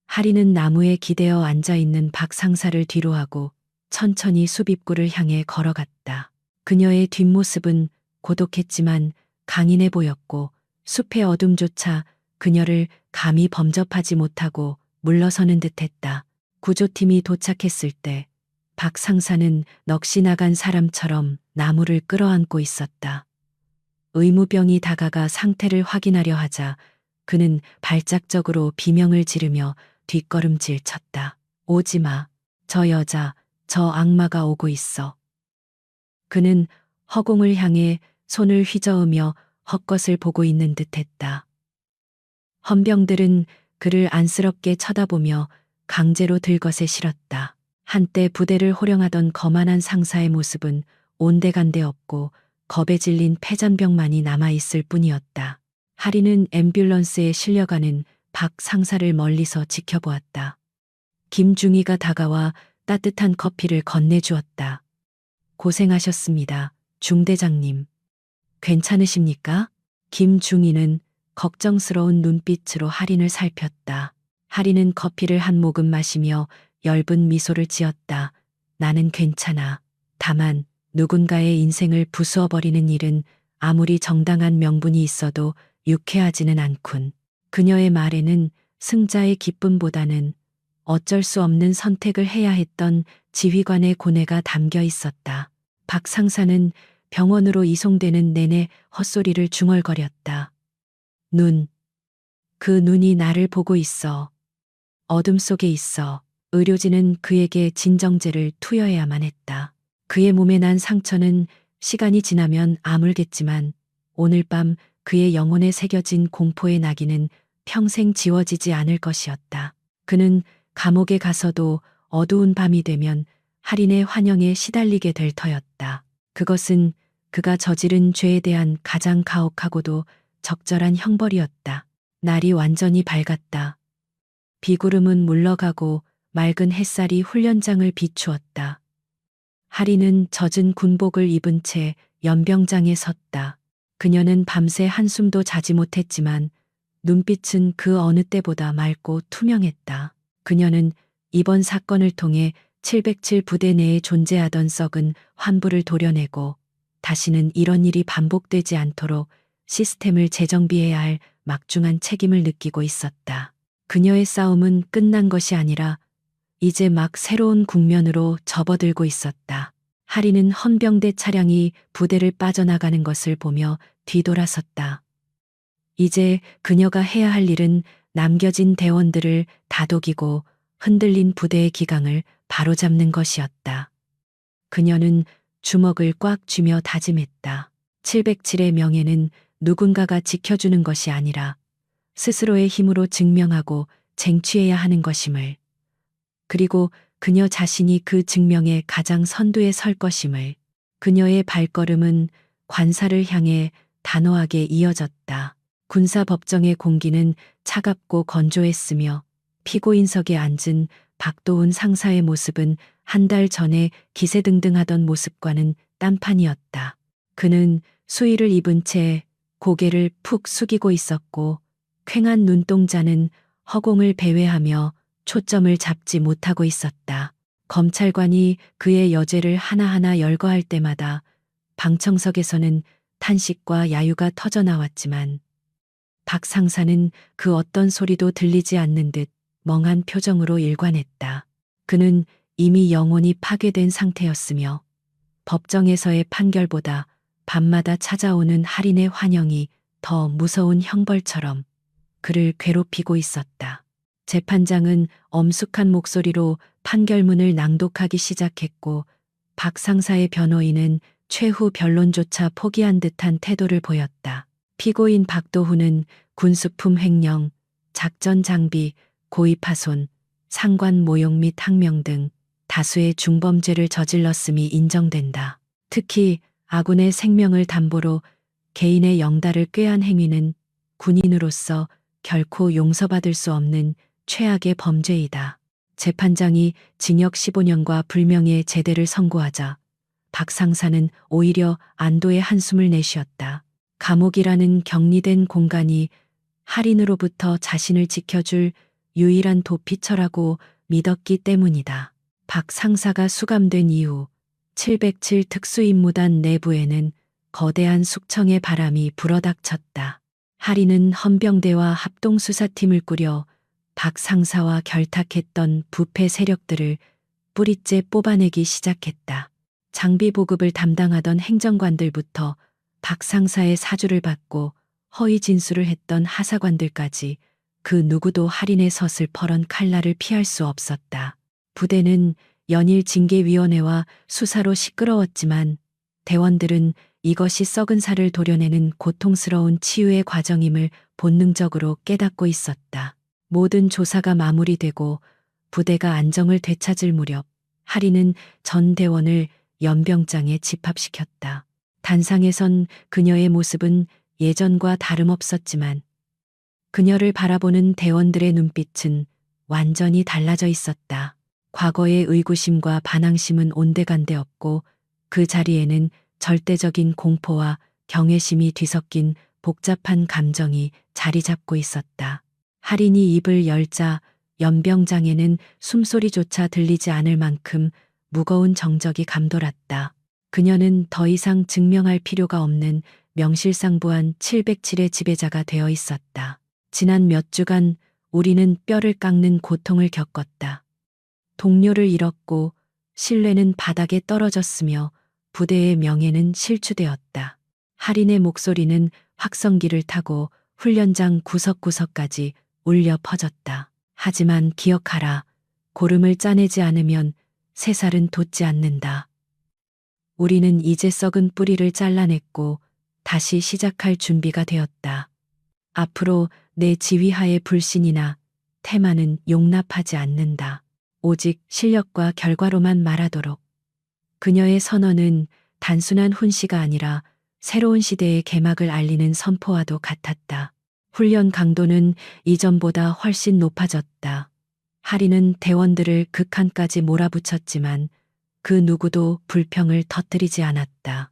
A: 하리는 나무에 기대어 앉아있는 박 상사를 뒤로하고 천천히 숲 입구를 향해 걸어갔다. 그녀의 뒷모습은 고독했지만 강인해 보였고 숲의 어둠조차 그녀를 감히 범접하지 못하고 물러서는 듯했다. 구조팀이 도착했을 때 박 상사는 넋이 나간 사람처럼 나무를 끌어안고 있었다. 의무병이 다가가 상태를 확인하려 하자 그는 발작적으로 비명을 지르며 뒷걸음질 쳤다. 오지 마. 저 여자, 저 악마가 오고 있어. 그는 허공을 향해 손을 휘저으며 헛것을 보고 있는 듯했다. 헌병들은 그를 안쓰럽게 쳐다보며 강제로 들것에 실었다. 한때 부대를 호령하던 거만한 상사의 모습은 온데간데 없고 겁에 질린 패잔병만이 남아있을 뿐이었다. 하리는 앰뷸런스에 실려가는 박 상사를 멀리서 지켜보았다. 김중희가 다가와 따뜻한 커피를 건네주었다. 고생하셨습니다, 중대장님. 괜찮으십니까? 김중희는 걱정스러운 눈빛으로 할인을 살폈다. 하리는 커피를 한 모금 마시며 엷은 미소를 지었다. 나는 괜찮아. 다만 누군가의 인생을 부수어버리는 일은 아무리 정당한 명분이 있어도 유쾌하지는 않군. 그녀의 말에는 승자의 기쁨보다는 어쩔 수 없는 선택을 해야 했던 지휘관의 고뇌가 담겨 있었다. 박 상사는 병원으로 이송되는 내내 헛소리를 중얼거렸다. 그 눈이 나를 보고 있어. 어둠 속에 있어. 의료진은 그에게 진정제를 투여해야만 했다. 그의 몸에 난 상처는 시간이 지나면 아물겠지만 오늘 밤 그의 영혼에 새겨진 공포의 낙인은 평생 지워지지 않을 것이었다. 그는 감옥에 가서도 어두운 밤이 되면 할인의 환영에 시달리게 될 터였다. 그것은 그가 저지른 죄에 대한 가장 가혹하고도 적절한 형벌이었다. 날이 완전히 밝았다. 비구름은 물러가고 맑은 햇살이 훈련장을 비추었다. 하리는 젖은 군복을 입은 채 연병장에 섰다. 그녀는 밤새 한숨도 자지 못했지만 눈빛은 그 어느 때보다 맑고 투명했다. 그녀는 이번 사건을 통해 707 부대 내에 존재하던 썩은 환부를 도려내고 다시는 이런 일이 반복되지 않도록 시스템을 재정비해야 할 막중한 책임을 느끼고 있었다. 그녀의 싸움은 끝난 것이 아니라 이제 막 새로운 국면으로 접어들고 있었다. 하리는 헌병대 차량이 부대를 빠져나가는 것을 보며 뒤돌아섰다. 이제 그녀가 해야 할 일은 남겨진 대원들을 다독이고 흔들린 부대의 기강을 바로잡는 것이었다. 그녀는 주먹을 꽉 쥐며 다짐했다. 707의 명예는 누군가가 지켜주는 것이 아니라 스스로의 힘으로 증명하고 쟁취해야 하는 것임을, 그리고 그녀 자신이 그 증명의 가장 선두에 설 것임을. 그녀의 발걸음은 관사를 향해 단호하게 이어졌다. 군사법정의 공기는 차갑고 건조했으며 피고인석에 앉은 박도훈 상사의 모습은 한 달 전에 기세등등하던 모습과는 딴판이었다. 그는 수의를 입은 채 고개를 푹 숙이고 있었고 퀭한 눈동자는 허공을 배회하며 초점을 잡지 못하고 있었다. 검찰관이 그의 여죄를 하나하나 열거할 때마다 방청석에서는 탄식과 야유가 터져나왔지만 박 상사는 그 어떤 소리도 들리지 않는 듯 멍한 표정으로 일관했다. 그는 이미 영혼이 파괴된 상태였으며 법정에서의 판결보다 밤마다 찾아오는 할인의 환영이 더 무서운 형벌처럼 그를 괴롭히고 있었다. 재판장은 엄숙한 목소리로 판결문을 낭독하기 시작했고 박 상사의 변호인은 최후 변론조차 포기한 듯한 태도를 보였다. 피고인 박도훈은 군수품 횡령, 작전 장비, 고의 파손, 상관 모욕 및 항명 등 다수의 중범죄를 저질렀음이 인정된다. 특히 아군의 생명을 담보로 개인의 영달을 꾀한 행위는 군인으로서 결코 용서받을 수 없는 최악의 범죄이다. 재판장이 징역 15년과 불명예의 제대를 선고하자 박 상사는 오히려 안도의 한숨을 내쉬었다. 감옥이라는 격리된 공간이 할인으로부터 자신을 지켜줄 유일한 도피처라고 믿었기 때문이다. 박 상사가 수감된 이후 707 특수임무단 내부에는 거대한 숙청의 바람이 불어닥쳤다. 할인은 헌병대와 합동수사팀을 꾸려 박 상사와 결탁했던 부패 세력들을 뿌리째 뽑아내기 시작했다. 장비 보급을 담당하던 행정관들부터 박 상사의 사주를 받고 허위 진술을 했던 하사관들까지 그 누구도 할인의 서슬퍼런 칼날을 피할 수 없었다. 부대는 연일 징계위원회와 수사로 시끄러웠지만 대원들은 이것이 썩은 살을 도려내는 고통스러운 치유의 과정임을 본능적으로 깨닫고 있었다. 모든 조사가 마무리되고 부대가 안정을 되찾을 무렵 할인은 전 대원을 연병장에 집합시켰다. 단상에선 그녀의 모습은 예전과 다름없었지만 그녀를 바라보는 대원들의 눈빛은 완전히 달라져 있었다. 과거의 의구심과 반항심은 온데간데 없고 그 자리에는 절대적인 공포와 경외심이 뒤섞인 복잡한 감정이 자리 잡고 있었다. 할인이 입을 열자 연병장에는 숨소리조차 들리지 않을 만큼 무거운 정적이 감돌았다. 그녀는 더 이상 증명할 필요가 없는 명실상부한 707의 지배자가 되어 있었다. 지난 몇 주간 우리는 뼈를 깎는 고통을 겪었다. 동료를 잃었고 신뢰는 바닥에 떨어졌으며 부대의 명예는 실추되었다. 할인의 목소리는 확성기를 타고 훈련장 구석구석까지 울려 퍼졌다. 하지만 기억하라. 고름을 짜내지 않으면 새살은 돋지 않는다. 우리는 이제 썩은 뿌리를 잘라냈고 다시 시작할 준비가 되었다. 앞으로 내 지휘하에 불신이나 태만은 용납하지 않는다. 오직 실력과 결과로만 말하도록. 그녀의 선언은 단순한 훈시가 아니라 새로운 시대의 개막을 알리는 선포와도 같았다. 훈련 강도는 이전보다 훨씬 높아졌다. 할인은 대원들을 극한까지 몰아붙였지만 그 누구도 불평을 터뜨리지 않았다.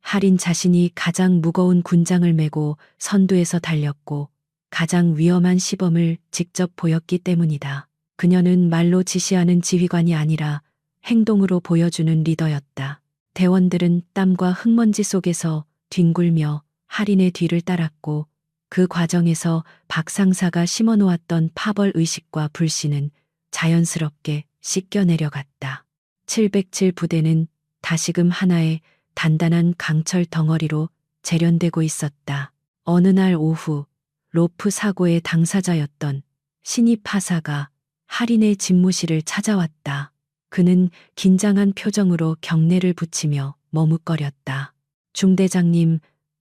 A: 할인 자신이 가장 무거운 군장을 메고 선두에서 달렸고 가장 위험한 시범을 직접 보였기 때문이다. 그녀는 말로 지시하는 지휘관이 아니라 행동으로 보여주는 리더였다. 대원들은 땀과 흙먼지 속에서 뒹굴며 할인의 뒤를 따랐고 그 과정에서 박 상사가 심어놓았던 파벌 의식과 불신은 자연스럽게 씻겨 내려갔다. 707 부대는 다시금 하나의 단단한 강철 덩어리로 재련되고 있었다. 어느 날 오후 로프 사고의 당사자였던 신입 하사가 할인의 집무실을 찾아왔다. 그는 긴장한 표정으로 경례를 붙이며 머뭇거렸다. 중대장님,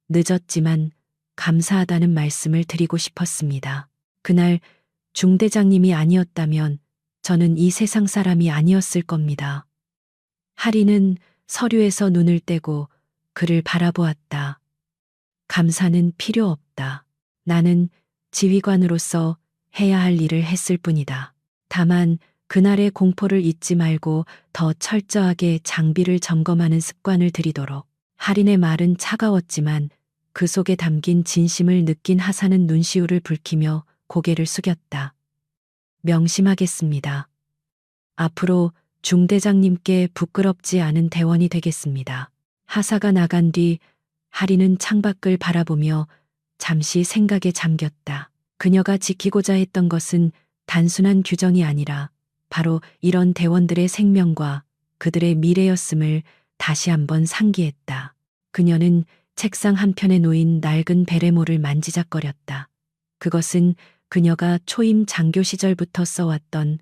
A: 늦었지만 감사하다는 말씀을 드리고 싶었습니다. 그날 중대장님이 아니었다면 저는 이 세상 사람이 아니었을 겁니다. 할인은 서류에서 눈을 떼고 그를 바라보았다. 감사는 필요 없다. 나는 지휘관으로서 해야 할 일을 했을 뿐이다. 다만 그날의 공포를 잊지 말고 더 철저하게 장비를 점검하는 습관을 들이도록. 할인의 말은 차가웠지만 그 속에 담긴 진심을 느낀 하사는 눈시울을 붉히며 고개를 숙였다. 명심하겠습니다. 앞으로 중대장님께 부끄럽지 않은 대원이 되겠습니다. 하사가 나간 뒤 할인은 창밖을 바라보며 잠시 생각에 잠겼다. 그녀가 지키고자 했던 것은 단순한 규정이 아니라 바로 이런 대원들의 생명과 그들의 미래였음을 다시 한번 상기했다. 그녀는 책상 한편에 놓인 낡은 베레모를 만지작거렸다. 그것은 그녀가 초임 장교 시절부터 써왔던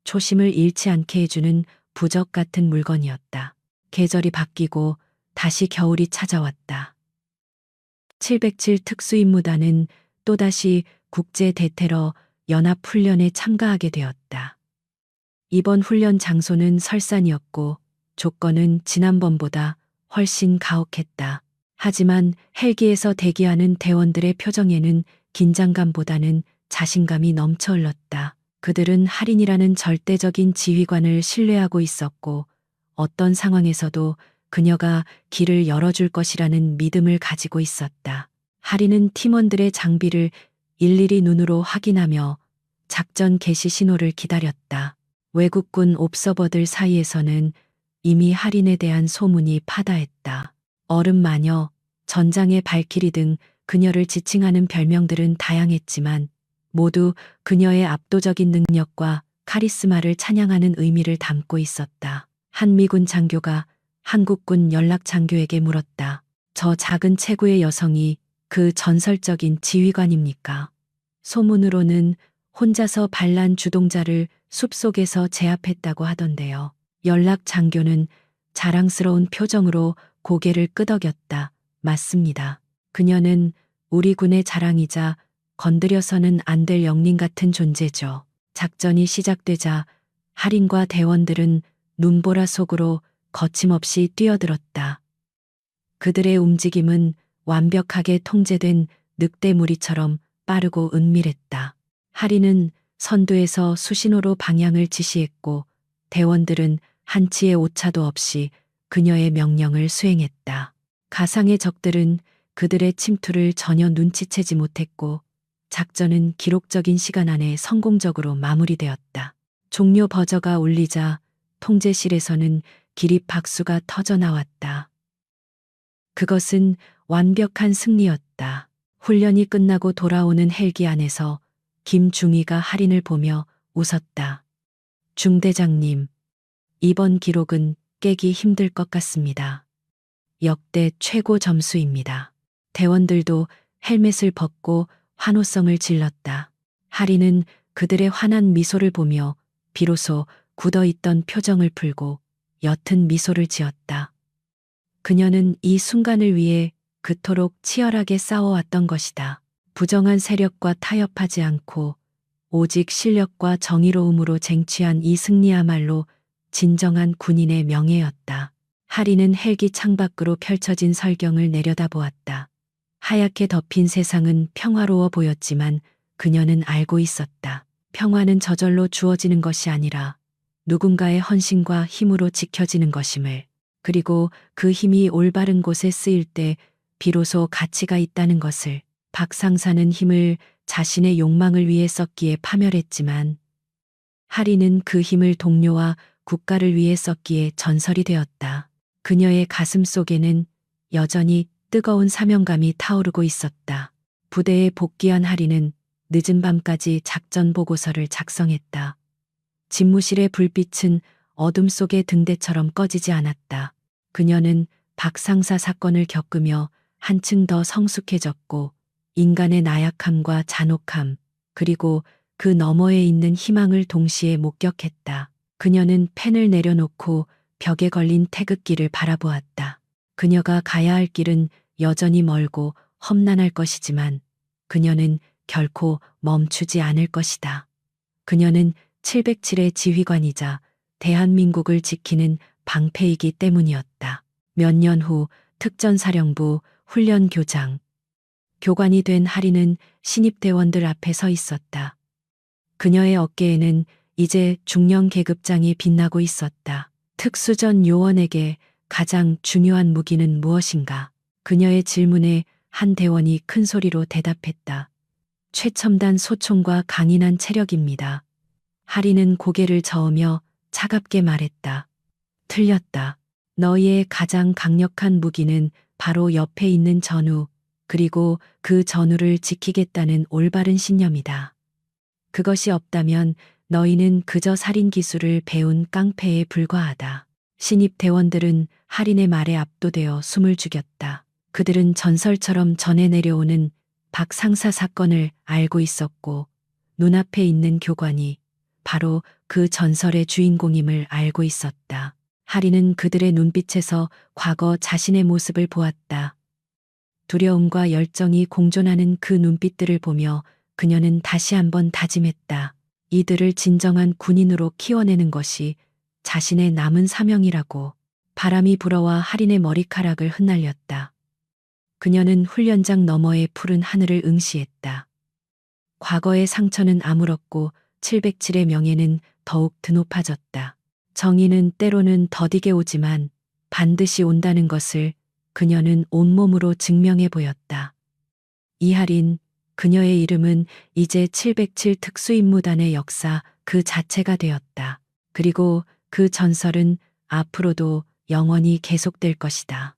A: 초심을 잃지 않게 해주는 부적 같은 물건이었다. 계절이 바뀌고 다시 겨울이 찾아왔다. 707 특수임무단은 또다시 국제 대테러 연합 훈련에 참가하게 되었다. 이번 훈련 장소는 설산이었고 조건은 지난번보다 훨씬 가혹했다. 하지만 헬기에서 대기하는 대원들의 표정에는 긴장감보다는 자신감이 넘쳐 흘렀다. 그들은 할인이라는 절대적인 지휘관을 신뢰하고 있었고 어떤 상황에서도 그녀가 길을 열어줄 것이라는 믿음을 가지고 있었다. 할인은 팀원들의 장비를 일일이 눈으로 확인하며 작전 개시 신호를 기다렸다. 외국군 옵서버들 사이에서는 이미 할인에 대한 소문이 파다했다. 얼음 마녀, 전장의 발키리 등 그녀를 지칭하는 별명들은 다양했지만 모두 그녀의 압도적인 능력과 카리스마를 찬양하는 의미를 담고 있었다. 한 미군 장교가 한국군 연락 장교에게 물었다. 저 작은 체구의 여성이 그 전설적인 지휘관입니까? 소문으로는 혼자서 반란 주동자를 숲속에서 제압했다고 하던데요. 연락 장교는 자랑스러운 표정으로 고개를 끄덕였다. 맞습니다. 그녀는 우리 군의 자랑이자 건드려서는 안 될 영린 같은 존재죠. 작전이 시작되자 할인과 대원들은 눈보라 속으로 거침없이 뛰어들었다. 그들의 움직임은 완벽하게 통제된 늑대무리처럼 빠르고 은밀했다. 할인은 선두에서 수신호로 방향을 지시했고 대원들은 한치의 오차도 없이 그녀의 명령을 수행했다. 가상의 적들은 그들의 침투를 전혀 눈치채지 못했고 작전은 기록적인 시간 안에 성공적으로 마무리되었다. 종료 버저가 울리자 통제실에서는 기립 박수가 터져 나왔다. 그것은 완벽한 승리였다. 훈련이 끝나고 돌아오는 헬기 안에서 김중희가 할인을 보며 웃었다. 중대장님, 이번 기록은 깨기 힘들 것 같습니다. 역대 최고 점수입니다. 대원들도 헬멧을 벗고 환호성을 질렀다. 할인은 그들의 환한 미소를 보며 비로소 굳어있던 표정을 풀고 옅은 미소를 지었다. 그녀는 이 순간을 위해 그토록 치열하게 싸워왔던 것이다. 부정한 세력과 타협하지 않고 오직 실력과 정의로움으로 쟁취한 이 승리야말로 진정한 군인의 명예였다. 할인은 헬기 창밖으로 펼쳐진 설경을 내려다보았다. 하얗게 덮인 세상은 평화로워 보였지만 그녀는 알고 있었다. 평화는 저절로 주어지는 것이 아니라 누군가의 헌신과 힘으로 지켜지는 것임을, 그리고 그 힘이 올바른 곳에 쓰일 때 비로소 가치가 있다는 것을. 박 상사는 힘을 자신의 욕망을 위해 썼기에 파멸했지만 할인은 그 힘을 동료와 국가를 위해 썼기에 전설이 되었다. 그녀의 가슴 속에는 여전히 뜨거운 사명감이 타오르고 있었다. 부대에 복귀한 할인은 늦은 밤까지 작전 보고서를 작성했다. 집무실의 불빛은 어둠 속의 등대처럼 꺼지지 않았다. 그녀는 박 상사 사건을 겪으며 한층 더 성숙해졌고 인간의 나약함과 잔혹함, 그리고 그 너머에 있는 희망을 동시에 목격했다. 그녀는 펜을 내려놓고 벽에 걸린 태극기를 바라보았다. 그녀가 가야 할 길은 여전히 멀고 험난할 것이지만 그녀는 결코 멈추지 않을 것이다. 그녀는 707의 지휘관이자 대한민국을 지키는 방패이기 때문이었다. 몇 년 후 특전사령부 훈련교장, 교관이 된 할인은 신입대원들 앞에 서 있었다. 그녀의 어깨에는 이제 중령 계급장이 빛나고 있었다. 특수전 요원에게 가장 중요한 무기는 무엇인가? 그녀의 질문에 한 대원이 큰 소리로 대답했다. 최첨단 소총과 강인한 체력입니다. 할인은 고개를 저으며 차갑게 말했다. 틀렸다. 너희의 가장 강력한 무기는 바로 옆에 있는 전우, 그리고 그 전우를 지키겠다는 올바른 신념이다. 그것이 없다면 너희는 그저 살인 기술을 배운 깡패에 불과하다. 신입 대원들은 할인의 말에 압도되어 숨을 죽였다. 그들은 전설처럼 전해 내려오는 박 상사 사건을 알고 있었고 눈앞에 있는 교관이 바로 그 전설의 주인공임을 알고 있었다. 할인은 그들의 눈빛에서 과거 자신의 모습을 보았다. 두려움과 열정이 공존하는 그 눈빛들을 보며 그녀는 다시 한번 다짐했다. 이들을 진정한 군인으로 키워내는 것이 자신의 남은 사명이라고. 바람이 불어와 할인의 머리카락을 흩날렸다. 그녀는 훈련장 너머의 푸른 하늘을 응시했다. 과거의 상처는 아물었고 707의 명예는 더욱 드높아졌다. 정의는 때로는 더디게 오지만 반드시 온다는 것을 그녀는 온몸으로 증명해 보였다. 이할인, 그녀의 이름은 이제 707 특수임무단의 역사 그 자체가 되었다. 그리고 그 전설은 앞으로도 영원히 계속될 것이다.